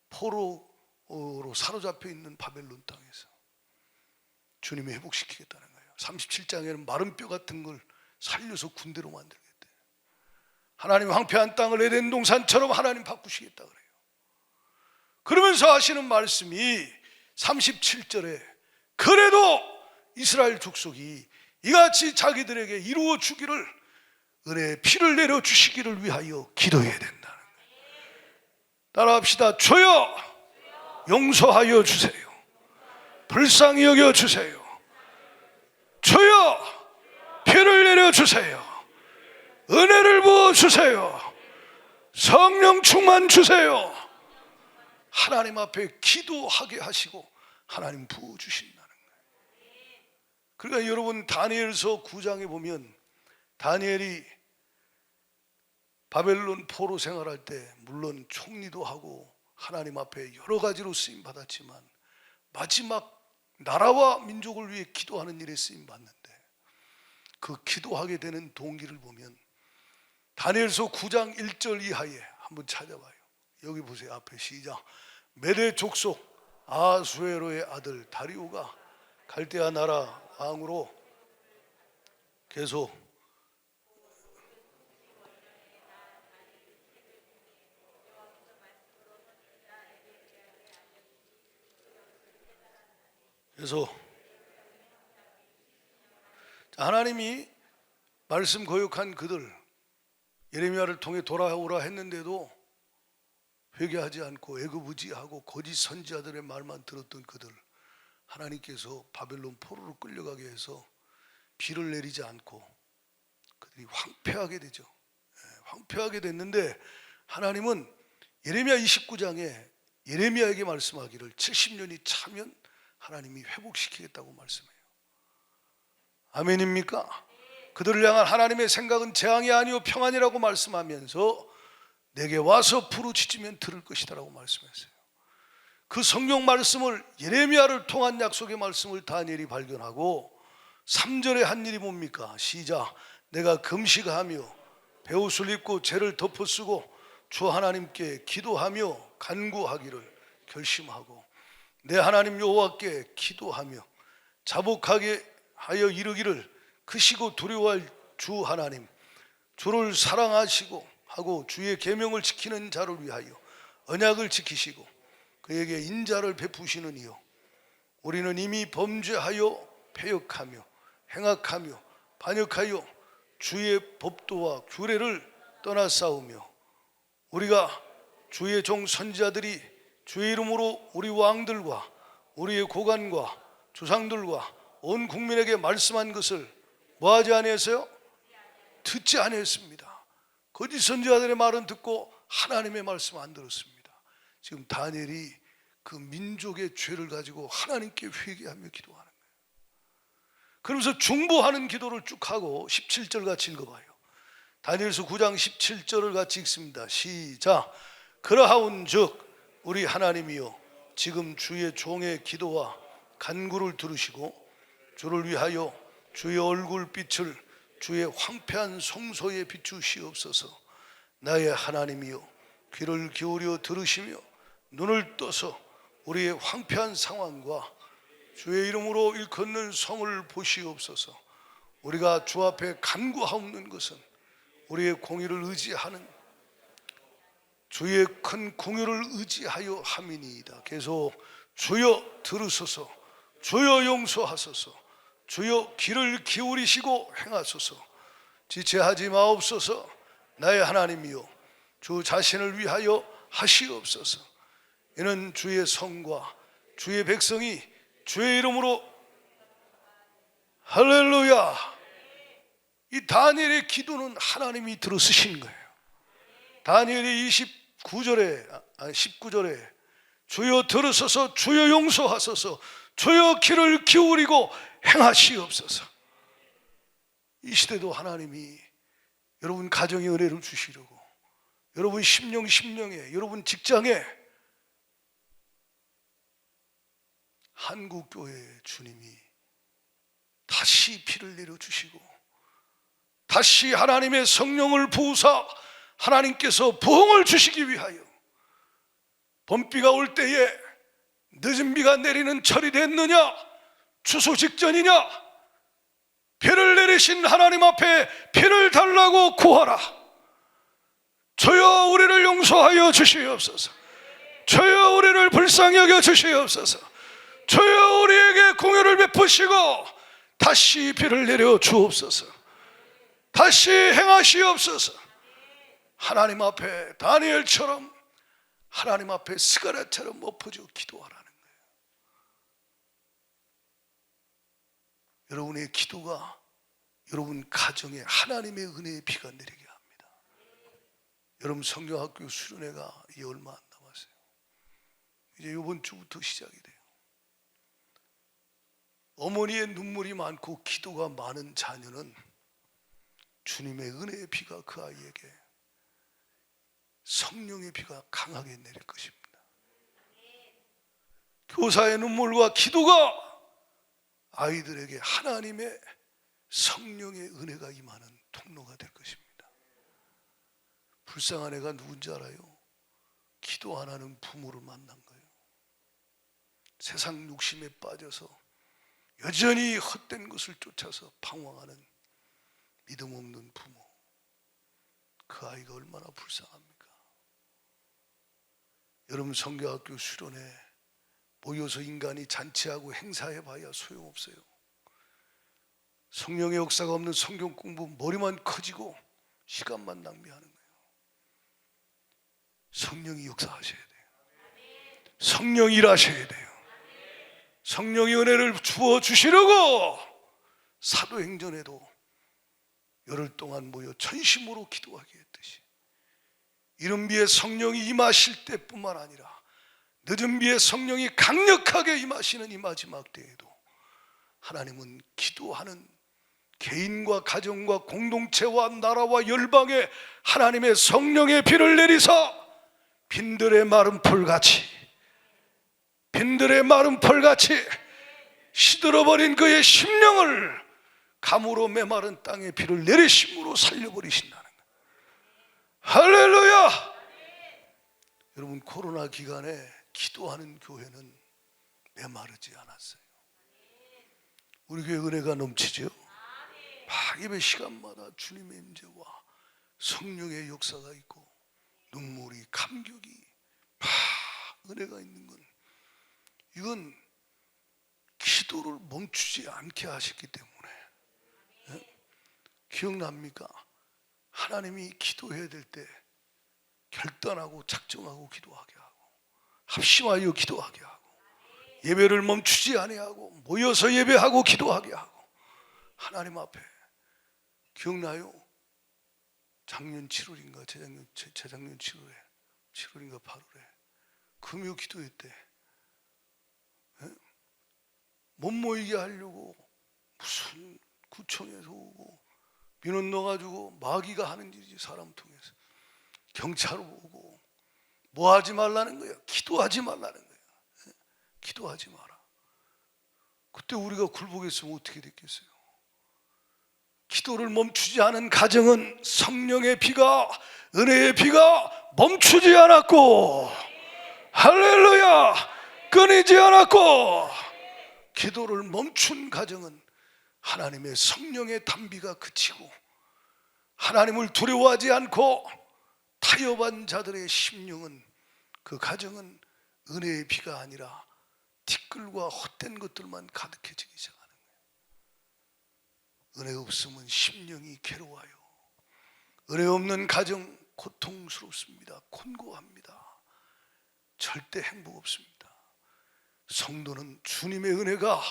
포로로 사로잡혀 있는 바벨론 땅에서 주님이 회복시키겠다는 거예요. 37장에는 마른 뼈 같은 걸 살려서 군대로 만들겠대. 하나님 황폐한 땅을 에덴 동산처럼 하나님 바꾸시겠다 그래요. 그러면서 하시는 말씀이 37절에 그래도 이스라엘 족속이 이같이 자기들에게 이루어 주기를 은혜의 피를 내려 주시기를 위하여 기도해야 된다는 거예요. 따라합시다. 주여 용서하여 주세요. 불쌍히 여겨 주세요. 주여 피를 내려 주세요. 은혜를 부어 주세요. 성령 충만 주세요. 하나님 앞에 기도하게 하시고 하나님 부어 주신다는 거예요. 그러니까 여러분 다니엘서 9장에 보면 다니엘이 바벨론 포로 생활할 때 물론 총리도 하고 하나님 앞에 여러 가지로 쓰임 받았지만 마지막 나라와 민족을 위해 기도하는 일에 쓰임 받는데 그 기도하게 되는 동기를 보면 다니엘서 9장 1절 이하에 한번 찾아봐요. 여기 보세요. 앞에 시작. 메대 족속 아수에로의 아들 다리오가 갈대아 나라 왕으로 계속 그래서 하나님이 말씀 거역한 그들 예레미야를 통해 돌아오라 했는데도 회개하지 않고 애굽의지하고 거짓 선지자들의 말만 들었던 그들, 하나님께서 바벨론 포로로 끌려가게 해서 비를 내리지 않고 그들이 황폐하게 되죠. 황폐하게 됐는데 하나님은 예레미야 29장에 예레미야에게 말씀하기를 70년이 차면 하나님이 회복시키겠다고 말씀해요. 아멘입니까? 그들을 향한 하나님의 생각은 재앙이 아니요 평안이라고 말씀하면서 내게 와서 부르짖으면 들을 것이다라고 말씀했어요. 그 성경 말씀을, 예레미야를 통한 약속의 말씀을 다니엘이 발견하고 3절에 한 일이 뭡니까? 시작. 내가 금식하며 베옷을 입고 죄를 덮어쓰고 주 하나님께 기도하며 간구하기를 결심하고 내 하나님 여호와께 기도하며 자복하게 하여 이르기를 크시고 두려워할 주 하나님, 주를 사랑하시고 하고 주의 계명을 지키는 자를 위하여 언약을 지키시고 그에게 인자를 베푸시는 이요 우리는 이미 범죄하여 패역하며 행악하며 반역하여 주의 법도와 규례를 떠나 싸우며 우리가 주의 종 선지자들이 주의 이름으로 우리 왕들과 우리의 고관과 조상들과 온 국민에게 말씀한 것을 뭐하지 아니했어요? 듣지 아니했습니다. 거짓 선지자들의 말은 듣고 하나님의 말씀 안 들었습니다. 지금 다니엘이 그 민족의 죄를 가지고 하나님께 회개하며 기도하는 거예요. 그러면서 중보하는 기도를 쭉 하고 17절 같이 읽어봐요. 다니엘서 9장 17절을 같이 읽습니다. 시작. 그러하온즉 우리 하나님이여 지금 주의 종의 기도와 간구를 들으시고 주를 위하여 주의 얼굴빛을 주의 황폐한 성소에 비추시옵소서. 나의 하나님이여 귀를 기울여 들으시며 눈을 떠서 우리의 황폐한 상황과 주의 이름으로 일컫는 성을 보시옵소서. 우리가 주 앞에 간구하옵는 것은 우리의 공의를 의지하는 주의 큰 공의를 의지하여 함이니이다. 계속 주여 들으소서, 주여 용서하소서, 주여 귀를 기울이시고 행하소서. 지체하지 마옵소서. 나의 하나님이여 주 자신을 위하여 하시옵소서. 이는 주의 성과 주의 백성이 주의 이름으로 할렐루야. 이 다니엘의 기도는 하나님이 들어쓰신 거예요. 다니엘이 19절에 주여 들으소서, 주여 용서하소서, 주여 귀를 기울이고 행하시옵소서. 이 시대도 하나님이 여러분 가정에 은혜를 주시려고, 여러분 심령에, 여러분 직장에 한국교회의 주님이 다시 피를 내려주시고 다시 하나님의 성령을 부으사 하나님께서 부흥을 주시기 위하여 봄비가 올 때에 늦은 비가 내리는 철이 됐느냐, 추수 직전이냐, 비를 내리신 하나님 앞에 비를 달라고 구하라. 주여 우리를 용서하여 주시옵소서. 주여 우리를 불쌍히 여겨 주시옵소서. 주여 우리에게 공유를 베푸시고 다시 비를 내려 주옵소서. 다시 행하시옵소서. 하나님 앞에 다니엘처럼 하나님 앞에 스가랴처럼 엎어져 기도하라는 거예요. 여러분의 기도가 여러분 가정에 하나님의 은혜의 비가 내리게 합니다. 여러분 성경학교 수련회가 이제 얼마 안 남았어요. 이제 이번 주부터 시작이 돼요. 어머니의 눈물이 많고 기도가 많은 자녀는 주님의 은혜의 비가 그 아이에게, 성령의 비가 강하게 내릴 것입니다. 교사의 눈물과 기도가 아이들에게 하나님의 성령의 은혜가 임하는 통로가 될 것입니다. 불쌍한 애가 누군지 알아요? 기도 안 하는 부모를 만난 거예요. 세상 욕심에 빠져서 여전히 헛된 것을 쫓아서 방황하는 믿음 없는 부모, 그 아이가 얼마나 불쌍합니까? 여러분 성경학교 수련회 모여서 인간이 잔치하고 행사해봐야 소용없어요. 성령의 역사가 없는 성경 공부, 머리만 커지고 시간만 낭비하는 거예요. 성령이 역사하셔야 돼요. 성령이 일하셔야 돼요. 성령이 은혜를 주어 주시려고 사도행전에도 열흘 동안 모여 전심으로 기도하게 했듯이 이른 비에 성령이 임하실 때뿐만 아니라 늦은 비에 성령이 강력하게 임하시는 이 마지막 때에도 하나님은 기도하는 개인과 가정과 공동체와 나라와 열방에 하나님의 성령의 비를 내리사 빈들의 마른 풀같이 시들어버린 그의 심령을 감으로 메마른 땅에 비를 내리심으로 살려버리신다는 거예요. 할렐루야! 여러분, 코로나 기간에 기도하는 교회는 메마르지 않았어요. 우리 교회 은혜가 넘치죠. 막 예배 시간마다 주님의 임재와 성령의 역사가 있고 눈물이 감격이 막 은혜가 있는 건 이건 기도를 멈추지 않게 하셨기 때문에. 기억납니까? 하나님이 기도해야 될 때 결단하고 작정하고 기도하게 하고 합심하여 기도하게 하고 예배를 멈추지 아니하고 모여서 예배하고 기도하게 하고 하나님 앞에. 기억나요? 작년 7월인가 재작년 7월인가 8월에 금요 기도회 때 못 모이게 하려고 무슨 구청에서 오고 민원 넣어가지고 마귀가 하는 일이지. 사람 통해서 경찰 오고 뭐 하지 말라는 거야. 기도하지 말라는 거야. 기도하지 마라. 그때 우리가 굴복했으면 어떻게 됐겠어요? 기도를 멈추지 않은 가정은 성령의 비가, 은혜의 비가 멈추지 않았고, 할렐루야, 끊이지 않았고, 기도를 멈춘 가정은 하나님의 성령의 단비가 그치고 하나님을 두려워하지 않고 타협한 자들의 심령은, 그 가정은 은혜의 비가 아니라 티끌과 헛된 것들만 가득해지기 시작하는 거예요. 은혜 없으면 심령이 괴로워요. 은혜 없는 가정 고통스럽습니다. 곤고합니다. 절대 행복 없습니다. 성도는 주님의 은혜가,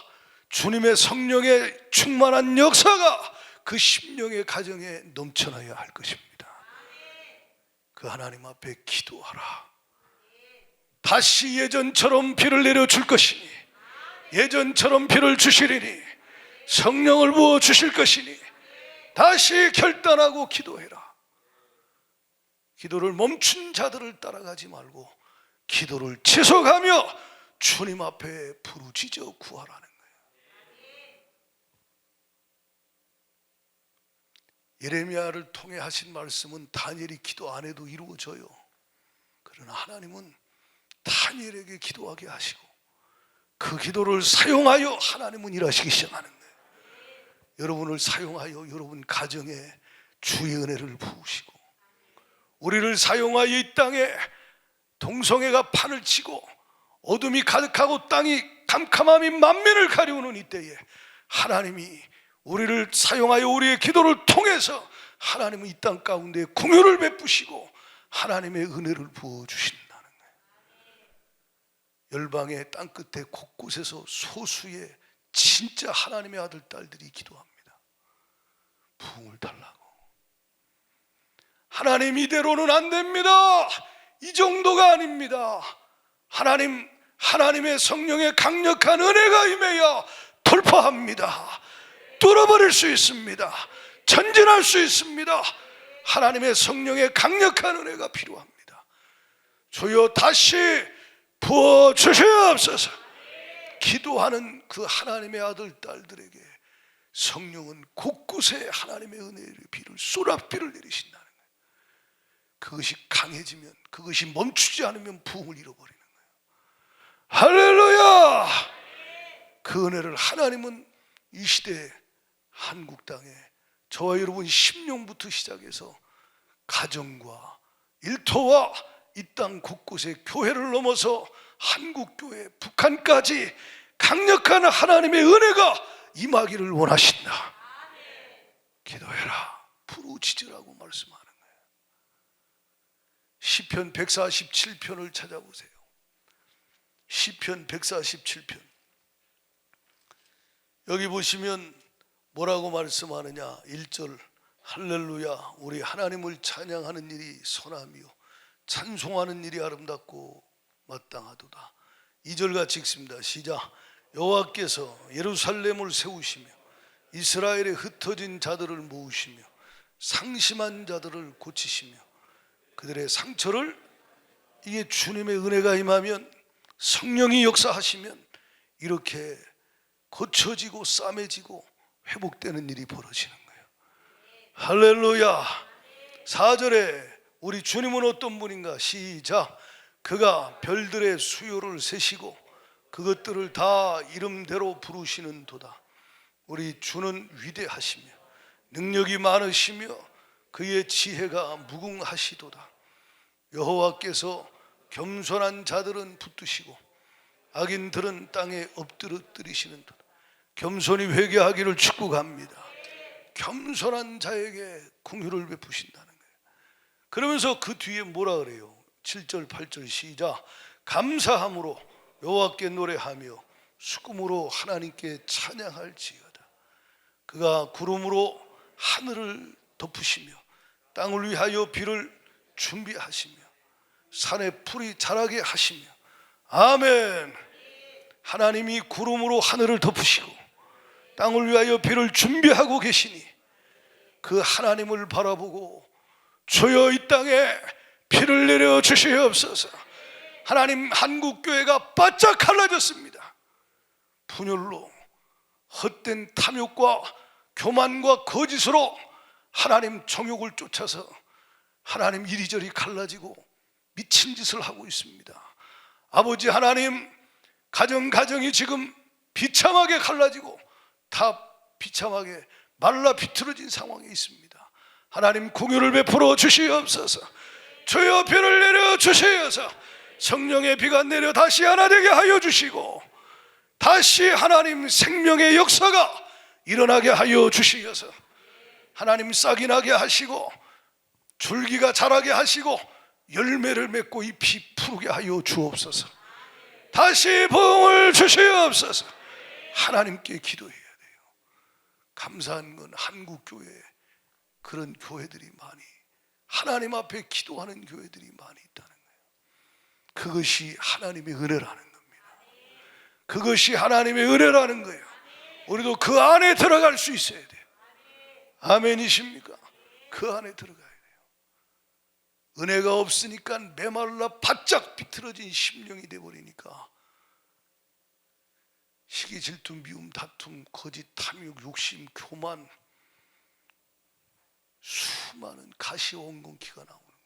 주님의 성령의 충만한 역사가 그 심령의 가정에 넘쳐나야 할 것입니다. 그 하나님 앞에 기도하라. 다시 예전처럼 비를 내려줄 것이니, 예전처럼 비를 주시리니, 성령을 부어 주실 것이니 다시 결단하고 기도해라. 기도를 멈춘 자들을 따라가지 말고 기도를 지속하며 주님 앞에 부르짖어 구하라는 거예요. 예레미야를 통해 하신 말씀은 다니엘이 기도 안 해도 이루어져요. 그러나 하나님은 다니엘에게 기도하게 하시고 그 기도를 사용하여 하나님은 일하시기 시작하는 거예요. 여러분을 사용하여 여러분 가정에 주의 은혜를 부으시고, 우리를 사용하여 이 땅에 동성애가 판을 치고 어둠이 가득하고 땅이 캄캄함이 만민을 가리우는 이때에 하나님이 우리를 사용하여 우리의 기도를 통해서 하나님은 이 땅 가운데 공효를 베푸시고 하나님의 은혜를 부어주신다는 거예요. 열방의 땅끝에 곳곳에서 소수의 진짜 하나님의 아들 딸들이 기도합니다. 부흥을 달라고. 하나님, 이대로는 안 됩니다. 이 정도가 아닙니다. 하나님의 성령의 강력한 은혜가 임해야 돌파합니다. 뚫어버릴 수 있습니다. 전진할 수 있습니다. 하나님의 성령의 강력한 은혜가 필요합니다. 주여 다시 부어주시옵소서. 기도하는 그 하나님의 아들 딸들에게 성령은 곳곳에 하나님의 은혜의 비를, 쏘락비를 내리신다는 거예요. 그것이 강해지면, 그것이 멈추지 않으면 부흥을 잃어버리는 거예요. 할렐루야! 그 은혜를 하나님은 이 시대 한국 땅에 저와 여러분 심령부터 시작해서 가정과 일터와 이 땅 곳곳에 교회를 넘어서 한국교회, 북한까지 강력한 하나님의 은혜가 임하기를 원하신다. 기도해라, 부르짖으라고 말씀하는 거예요. 시편 147편을 찾아보세요. 시편 147편. 여기 보시면 뭐라고 말씀하느냐. 1절 할렐루야, 우리 하나님을 찬양하는 일이 선하며 찬송하는 일이 아름답고 마땅하도다. 2절 같이 읽습니다. 시작. 여호와께서 예루살렘을 세우시며 이스라엘에 흩어진 자들을 모으시며 상심한 자들을 고치시며 그들의 상처를, 이게 주님의 은혜가 임하면, 성령이 역사하시면 이렇게 고쳐지고 싸매지고 회복되는 일이 벌어지는 거예요. 할렐루야. 4절에 우리 주님은 어떤 분인가? 시작. 그가 별들의 수요를 세시고 그것들을 다 이름대로 부르시는 도다. 우리 주는 위대하시며 능력이 많으시며 그의 지혜가 무궁하시도다. 여호와께서 겸손한 자들은 붙드시고 악인들은 땅에 엎드러뜨리시는도다. 겸손히 회개하기를 축복합니다. 겸손한 자에게 긍휼을 베푸신다는 거예요. 그러면서 그 뒤에 뭐라 그래요? 7절 8절 시작. 감사함으로 여호와께 노래하며 수금으로 하나님께 찬양할지어다. 그가 구름으로 하늘을 덮으시며 땅을 위하여 비를 준비하시며 산에 풀이 자라게 하시며. 아멘. 하나님이 구름으로 하늘을 덮으시고 땅을 위하여 비를 준비하고 계시니 그 하나님을 바라보고 주여 이 땅에 비를 내려 주시옵소서. 하나님, 한국교회가 바짝 갈라졌습니다. 분열로, 헛된 탐욕과 교만과 거짓으로 하나님 정욕을 쫓아서 하나님 이리저리 갈라지고 미친 짓을 하고 있습니다. 아버지 하나님, 가정이 지금 비참하게 갈라지고 다 비참하게 말라 비틀어진 상황에 있습니다. 하나님 긍휼을 베풀어 주시옵소서. 주여 비를 내려 주시어서 성령의 비가 내려 다시 하나 되게 하여 주시고 다시 하나님 생명의 역사가 일어나게 하여 주시어서 하나님 싹이 나게 하시고 줄기가 자라게 하시고 열매를 맺고 잎이 푸르게 하여 주옵소서. 다시 부흥을 주시옵소서. 하나님께 기도해야 돼요. 감사한 건 한국교회에 그런 교회들이 많이, 하나님 앞에 기도하는 교회들이 많이 있다는 거예요. 그것이 하나님의 은혜라는 겁니다. 그것이 하나님의 은혜라는 거예요. 우리도 그 안에 들어갈 수 있어야 돼요. 아멘이십니까? 그 안에 들어가야 돼요. 은혜가 없으니까 메말라 바짝 비틀어진 심령이 되어버리니까 시기, 질투, 미움, 다툼, 거짓, 탐욕, 욕심, 교만, 수많은 가시원gon기가 나오는 거예요.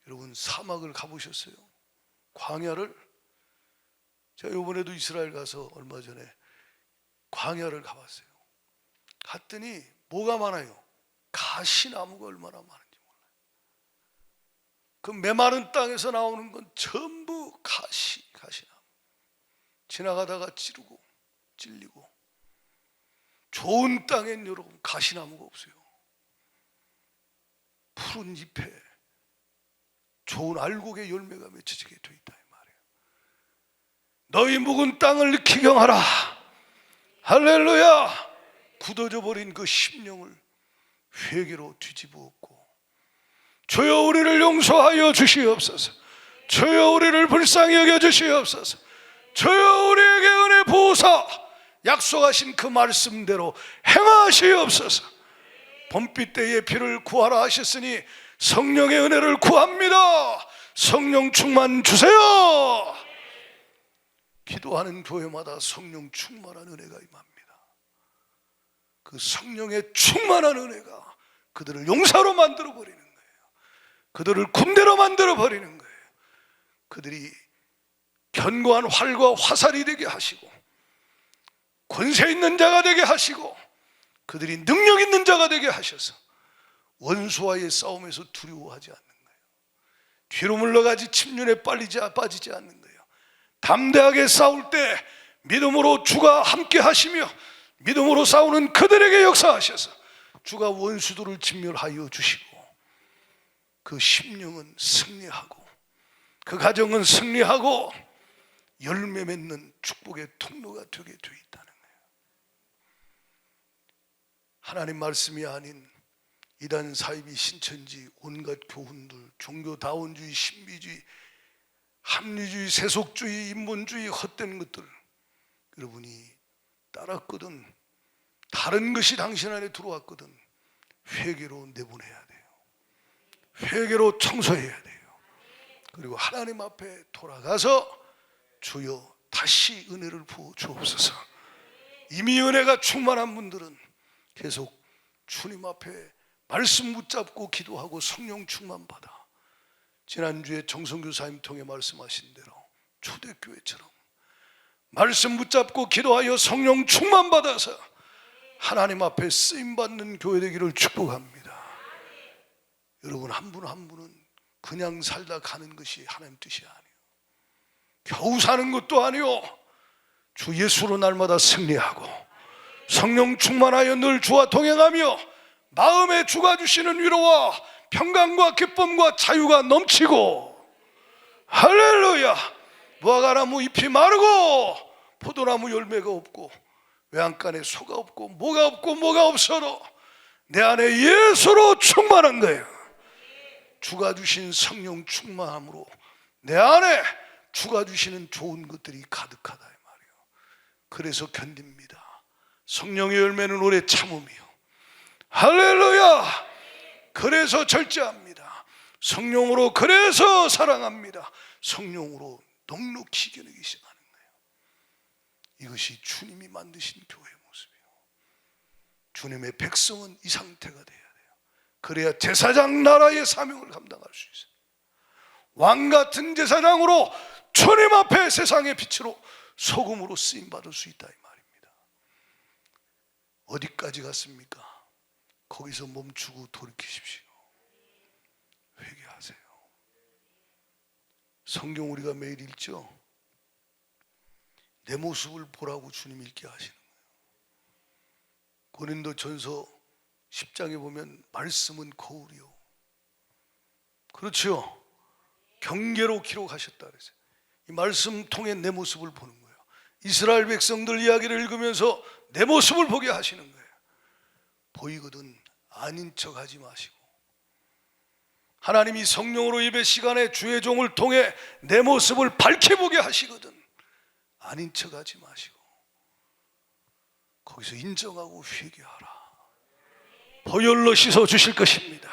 여러분, 사막을 가보셨어요? 광야를? 제가 이번에도 이스라엘 가서 얼마 전에 광야를 가봤어요. 갔더니 뭐가 많아요? 가시나무가 얼마나 많은지 몰라요. 그 메마른 땅에서 나오는 건 전부 가시나무. 지나가다가 찌르고 찔리고. 좋은 땅엔 여러분 가시나무가 없어요. 푸른 잎에 좋은 알곡의 열매가 맺혀지게 돼 있다 이 말이에요. 너희 묵은 땅을 기경하라. 할렐루야. 굳어져 버린 그 심령을 회개로 뒤집어엎고 주여 우리를 용서하여 주시옵소서. 주여 우리를 불쌍히 여겨 주시옵소서. 주여 우리에게 은혜 부으사 약속하신 그 말씀대로 행하시옵소서. 봄빛 때에 비를 구하라 하셨으니 성령의 은혜를 구합니다. 성령 충만 주세요. 기도하는 교회마다 성령 충만한 은혜가 임합니다. 그 성령의 충만한 은혜가 그들을 용사로 만들어 버리는 거예요. 그들을 군대로 만들어 버리는 거예요. 그들이 견고한 활과 화살이 되게 하시고 권세 있는 자가 되게 하시고 그들이 능력 있는 자가 되게 하셔서 원수와의 싸움에서 두려워하지 않는 거예요. 뒤로 물러가지 침륜에 빠지지 않는 거예요. 담대하게 싸울 때 믿음으로 주가 함께 하시며 믿음으로 싸우는 그들에게 역사하셔서 주가 원수들을 진멸하여 주시고 그 심령은 승리하고 그 가정은 승리하고 열매 맺는 축복의 통로가 되게 되어 있다는 거예요. 하나님 말씀이 아닌 이단 사이비 신천지 온갖 교훈들, 종교다원주의, 신비주의, 합리주의, 세속주의, 인본주의 헛된 것들 여러분이 따랐거든, 다른 것이 당신 안에 들어왔거든, 회개로 내보내야 돼요. 회개로 청소해야 돼요. 그리고 하나님 앞에 돌아가서 주여 다시 은혜를 부어 주옵소서. 이미 은혜가 충만한 분들은 계속 주님 앞에 말씀 붙잡고 기도하고 성령 충만 받아 지난주에 정성교사님 통해 말씀하신 대로 초대교회처럼 말씀 붙잡고 기도하여 성령 충만 받아서 하나님 앞에 쓰임받는 교회 되기를 축복합니다. 여러분 한 분 한 분은 그냥 살다 가는 것이 하나님 뜻이 아니에요. 겨우 사는 것도 아니요, 주 예수로 날마다 승리하고 성령 충만하여 늘 주와 동행하며 마음에 주가 주시는 위로와 평강과 기쁨과 자유가 넘치고, 할렐루야, 무화과나무 잎이 마르고 포도나무 열매가 없고 외양간에 소가 없고 뭐가 없어도 내 안에 예수로 충만한 거예요. 주가 주신 성령 충만함으로 내 안에 주가 주시는 좋은 것들이 가득하다 이 말이에요. 그래서 견딥니다. 성령의 열매는 오래 참음이요, 할렐루야, 그래서 절제합니다. 성령으로 그래서 사랑합니다. 성령으로 넉넉히 이겨내기 시작하는 거예요. 이것이 주님이 만드신 교회의 모습이에요. 주님의 백성은 이 상태가 돼야 돼요. 그래야 제사장 나라의 사명을 감당할 수 있어요. 왕 같은 제사장으로 주님 앞에 세상의 빛으로 소금으로 쓰임받을 수 있다 이 말입니다. 어디까지 갔습니까? 거기서 멈추고 돌이키십시오. 회개하세요. 성경 우리가 매일 읽죠? 내 모습을 보라고 주님이 읽게 하시는 거예요. 고린도전서 10장에 보면 말씀은 거울이요, 그렇죠? 경계로 기록하셨다 그랬어요. 이 말씀 통해 내 모습을 보는 거예요. 이스라엘 백성들 이야기를 읽으면서 내 모습을 보게 하시는 거예요. 보이거든 아닌 척 하지 마시고, 하나님이 성령으로 예배 시간에 주의 종을 통해 내 모습을 밝혀보게 하시거든 아닌 척 하지 마시고 거기서 인정하고 회개하라. 보혈로 씻어 주실 것입니다.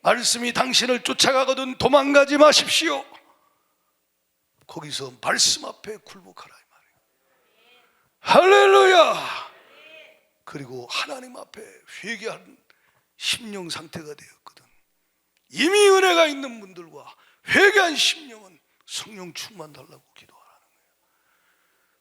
말씀이 당신을 쫓아가거든 도망가지 마십시오. 거기서 말씀 앞에 굴복하라 이 말이에요. 할렐루야. 그리고 하나님 앞에 회개하는 심령 상태가 되었거든. 이미 은혜가 있는 분들과 회개한 심령은 성령 충만 달라고 기도하라는 거예요.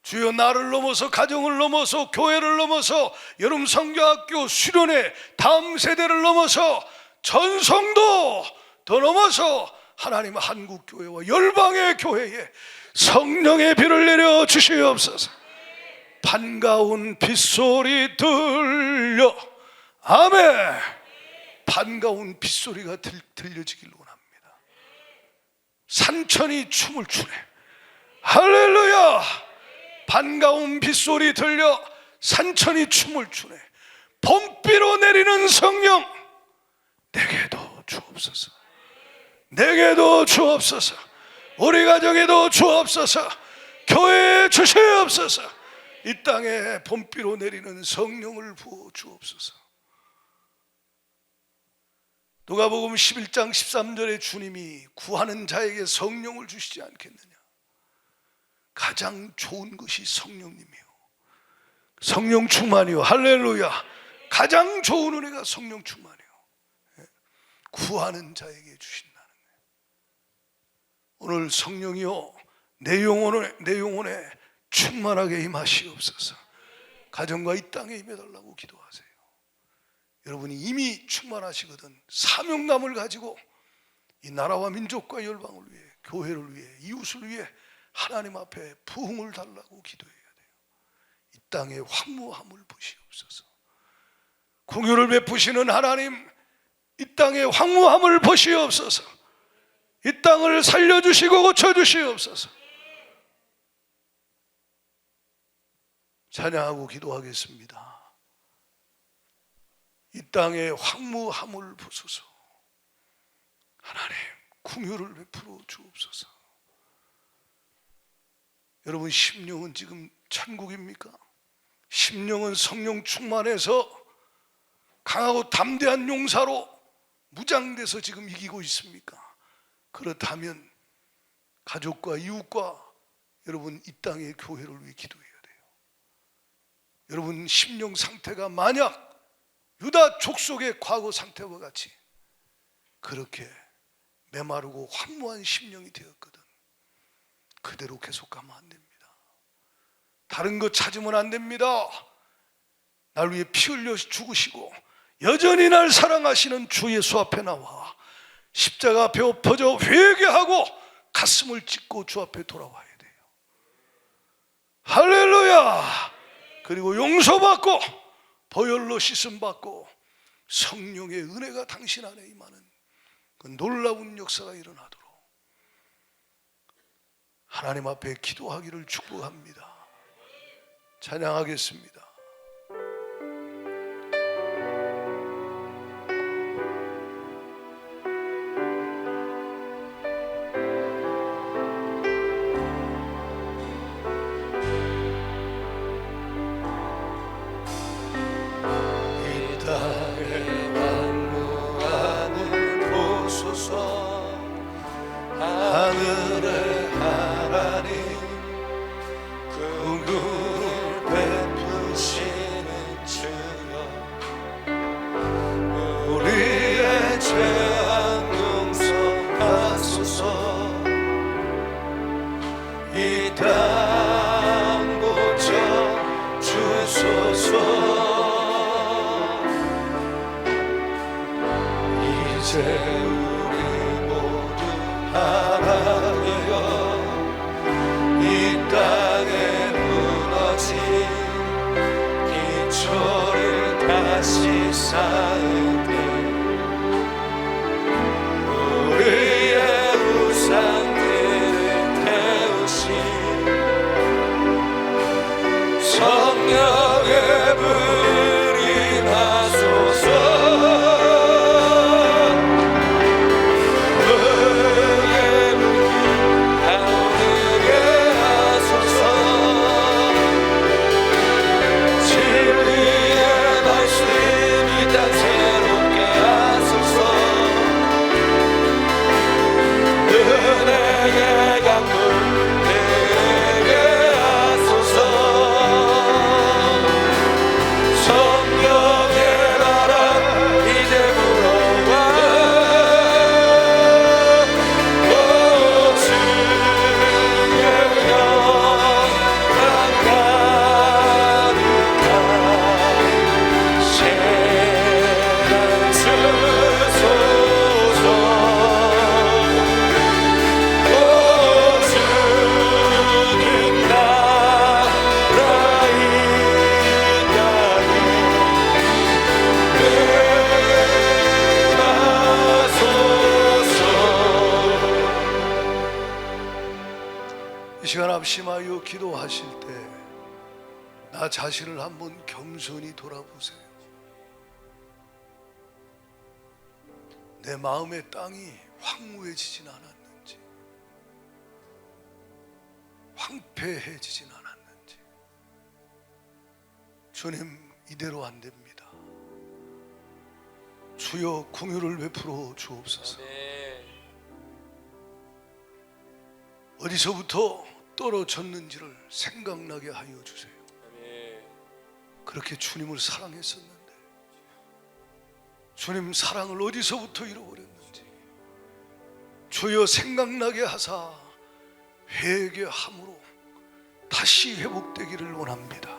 주여 나를 넘어서 가정을 넘어서 교회를 넘어서 여름 성경학교 수련회 다음 세대를 넘어서 전성도 더 넘어서 하나님 한국교회와 열방의 교회에 성령의 비를 내려 주시옵소서. 반가운 빗소리 들려, 아멘. 반가운 빗소리가 들려지길 원합니다. 산천이 춤을 추네, 할렐루야. 반가운 빗소리 들려 산천이 춤을 추네. 봄비로 내리는 성령 내게도 주옵소서. 내게도 주옵소서. 우리 가정에도 주옵소서. 교회에 주시옵소서. 이 땅에 봄비로 내리는 성령을 부어 주옵소서. 누가복음 11장 13절에 주님이 구하는 자에게 성령을 주시지 않겠느냐. 가장 좋은 것이 성령님이요, 성령 충만이요, 할렐루야. 가장 좋은 은혜가 성령 충만이요, 구하는 자에게 주신다는 거예요. 오늘 성령이요 내 영혼에 충만하게 임하시옵소서. 가정과 이 땅에 임해달라고 기도하세요. 여러분이 이미 충만하시거든 사명감을 가지고 이 나라와 민족과 열방을 위해, 교회를 위해, 이웃을 위해 하나님 앞에 부흥을 달라고 기도해야 돼요. 이 땅에 황무함을 보시옵소서. 공유를 베푸시는 하나님, 이 땅의 황무함을 보시옵소서. 이 땅을 살려주시고 고쳐주시옵소서. 찬양하고 기도하겠습니다. 이 땅의 황무함을 보소서. 하나님 긍휼을 베풀어 주옵소서. 여러분, 심령은 지금 천국입니까? 심령은 성령 충만해서 강하고 담대한 용사로 무장돼서 지금 이기고 있습니까? 그렇다면 가족과 이웃과 여러분 이 땅의 교회를 위해 기도해야 돼요. 여러분 심령 상태가 만약 유다 족속의 과거 상태와 같이 그렇게 메마르고 황무한 심령이 되었거든, 그대로 계속 가면 안 됩니다. 다른 것 찾으면 안 됩니다. 날 위해 피 흘려 죽으시고 여전히 날 사랑하시는 주 예수 앞에 나와 십자가 앞에 엎어져 회개하고 가슴을 찢고 주 앞에 돌아와야 돼요. 할렐루야. 그리고 용서받고 보혈로 씻음받고 성령의 은혜가 당신 안에 임하는 그 놀라운 역사가 일어나도록 하나님 앞에 기도하기를 축복합니다. 찬양하겠습니다. 하늘의 하나님, 긍휼을 베푸시는 주여, 우리의 죄악 용서하소서. 이 땅 고쳐 주소서. 이제 하나되어 이 땅에 무너진 기초를 다시 쌓을 때 우리의 우상들을 태우신 성령의 불이 나소서. 이 시간 합심하여 기도하실 때 나 자신을 한번 겸손히 돌아보세요. 내 마음의 땅이 황무해지진 않았는지, 황폐해지진 않았는지. 주님, 이대로 안 됩니다. 주여 긍휼을 베풀어 주옵소서. 어디서부터 떨어졌는지를 생각나게 하여 주세요. 그렇게 주님을 사랑했었는데 주님 사랑을 어디서부터 잃어버렸는지 주여 생각나게 하사 회개함으로 다시 회복되기를 원합니다.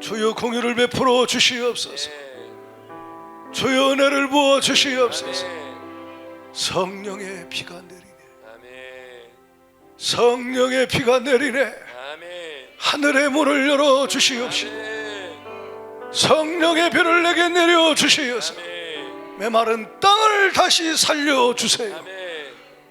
주여 긍휼을 베풀어 주시옵소서. 주여 은혜를 부어 주시옵소서. 성령의 비가 내리네. 성령의 비가 내리네. 하늘의 문을 열어 주시옵시고 성령의 비를 내게 내려 주시옵소서. 메마른 땅을 다시 살려주세요. 아멘.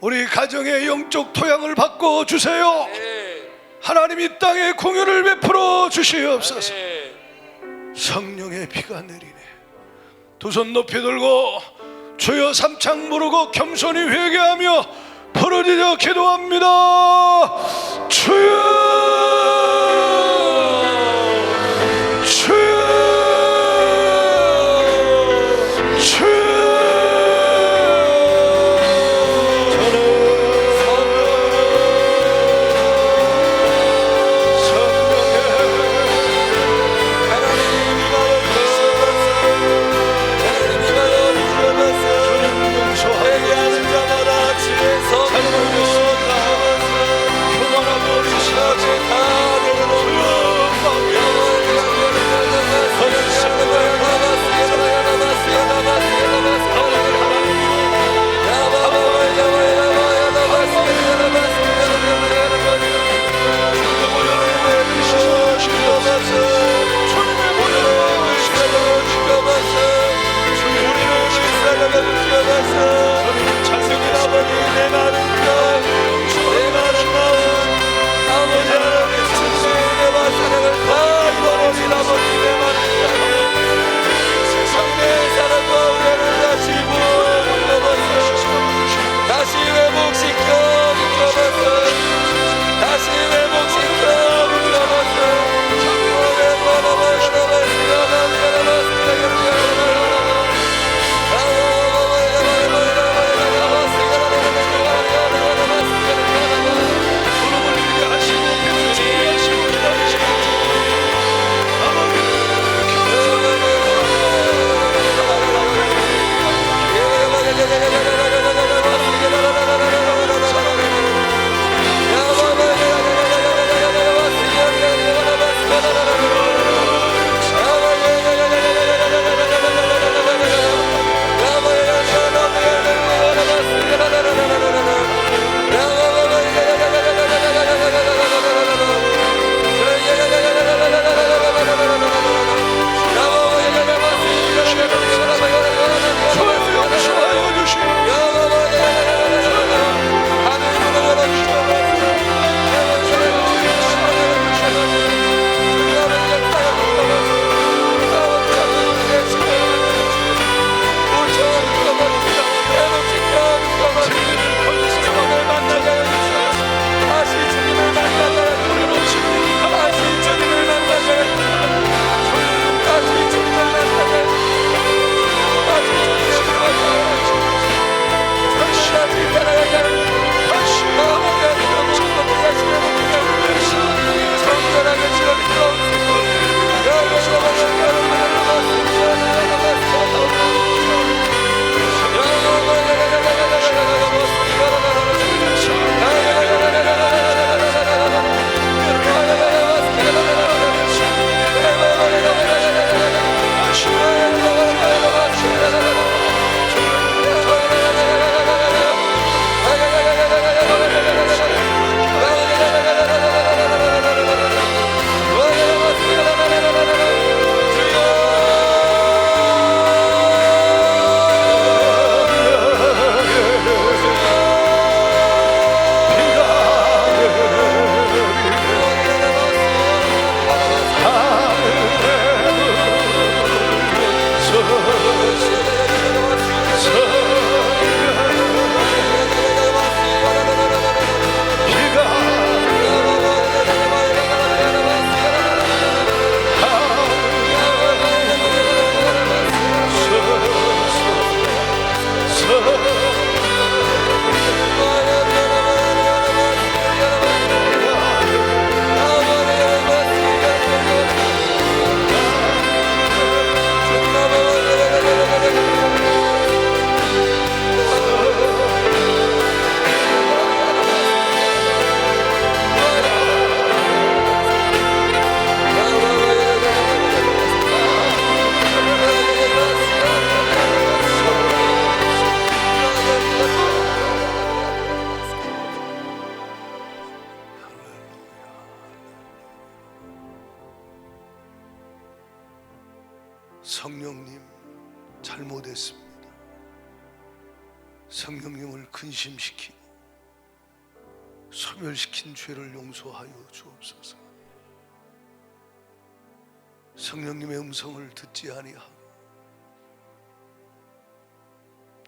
우리 가정의 영적 토양을 바꿔주세요. 네. 하나님 이 땅에 공유를 베풀어 주시옵소서. 아멘. 성령의 비가 내리네. 두 손 높이 들고 주여 삼창 부르고 겸손히 회개하며 부르짖어 기도합니다. 주여, 주여, 주여. 성령님 잘못했습니다. 성령님을 근심시키고 소멸시킨 죄를 용서하여 주옵소서. 성령님의 음성을 듣지 아니하고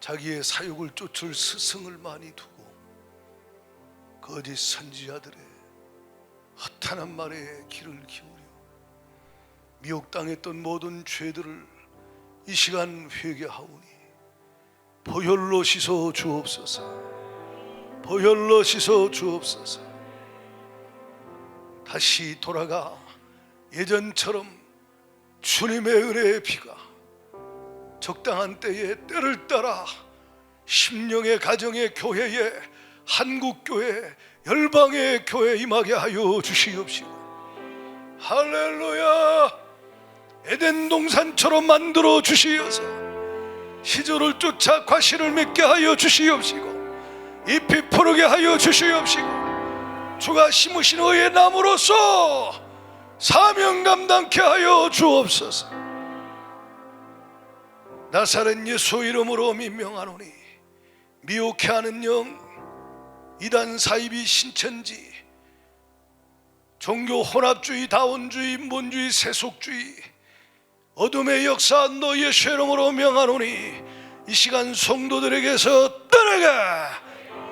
자기의 사욕을 쫓을 스승을 많이 두고 거짓 선지자들의 허탄한 말에 귀를 기울여 미혹당했던 모든 죄들을 이 시간 회개하오니 보혈로 씻어 주옵소서. 보혈로 씻어 주옵소서. 다시 돌아가 예전처럼 주님의 은혜의 비가 적당한 때에 때를 따라 심령의 가정의 교회에 한국교회 열방의 교회 임하게 하여 주시옵시고 할렐루야. 에덴 동산처럼 만들어 주시어서 시절을 쫓아 과실을 맺게 하여 주시옵시고 잎이 푸르게 하여 주시옵시고 주가 심으신 의의 나무로서 사명 감당케 하여 주옵소서. 나사렛 예수 이름으로 민명하노니 미혹해 하는 영, 이단 사이비 신천지, 종교 혼합주의, 다원주의, 인본주의, 세속주의, 어둠의 역사 너 예수 이름으로 명하노니 이 시간 성도들에게서 떠나가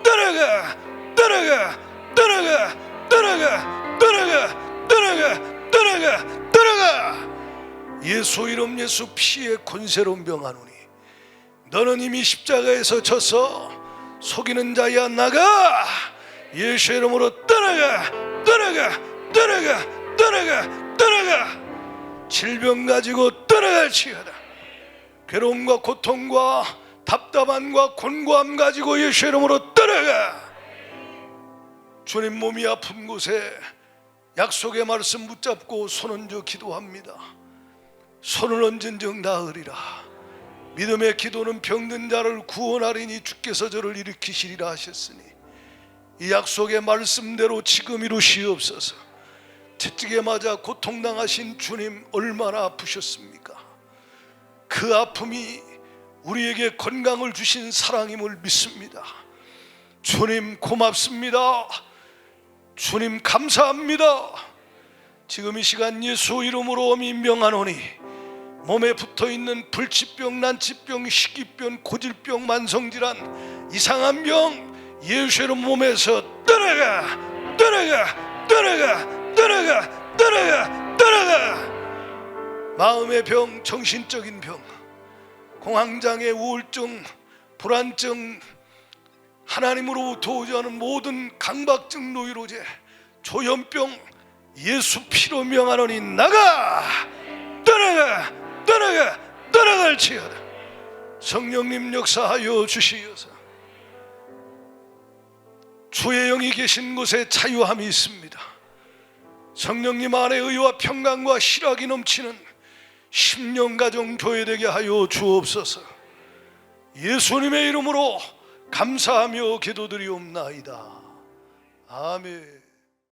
떠나가 떠나가 떠나가 떠나가 떠나가 떠나가 떠나가 떠나가. 예수 이름 예수 피의 권세로 명하노니 너는 이미 십자가에서 져서 속이는 자야 나가. 예수 이름으로 떠나가 떠나가 떠나가 떠나가 떠나가. 질병 가지고 떠나갈지어다. 괴로움과 고통과 답답함과 곤고함 가지고 예수 이름으로 떠나가. 주님 몸이 아픈 곳에 약속의 말씀 붙잡고 손 얹어 기도합니다. 손을 얹은 적 나으리라. 믿음의 기도는 병든 자를 구원하리니 주께서 저를 일으키시리라 하셨으니 이 약속의 말씀대로 지금 이루시옵소서. 채찍에 맞아 고통당하신 주님 얼마나 아프셨습니까? 그 아픔이 우리에게 건강을 주신 사랑임을 믿습니다. 주님 고맙습니다. 주님 감사합니다. 지금 이 시간 예수 이름으로 민명하노니 몸에 붙어있는 불치병, 난치병, 식이병, 고질병, 만성질환, 이상한 병 예수 이름 몸에서 떠나가 떠나가 떠나가 떠나가 떠나가 떠나가. 마음의 병, 정신적인 병, 공황장애, 우울증, 불안증, 하나님으로부터 오지 않은 모든 강박증, 노이로제, 조현병 예수 피로 명하노니 나가 떠나가 떠나가 떠나갈지어다. 성령님 역사하여 주시어서 주의 영이 계신 곳에 자유함이 있습니다. 성령님 안에 의와 평강과 희락이 넘치는 심령가정 교회 되게 하여 주옵소서. 예수님의 이름으로 감사하며 기도드리옵나이다. 아멘.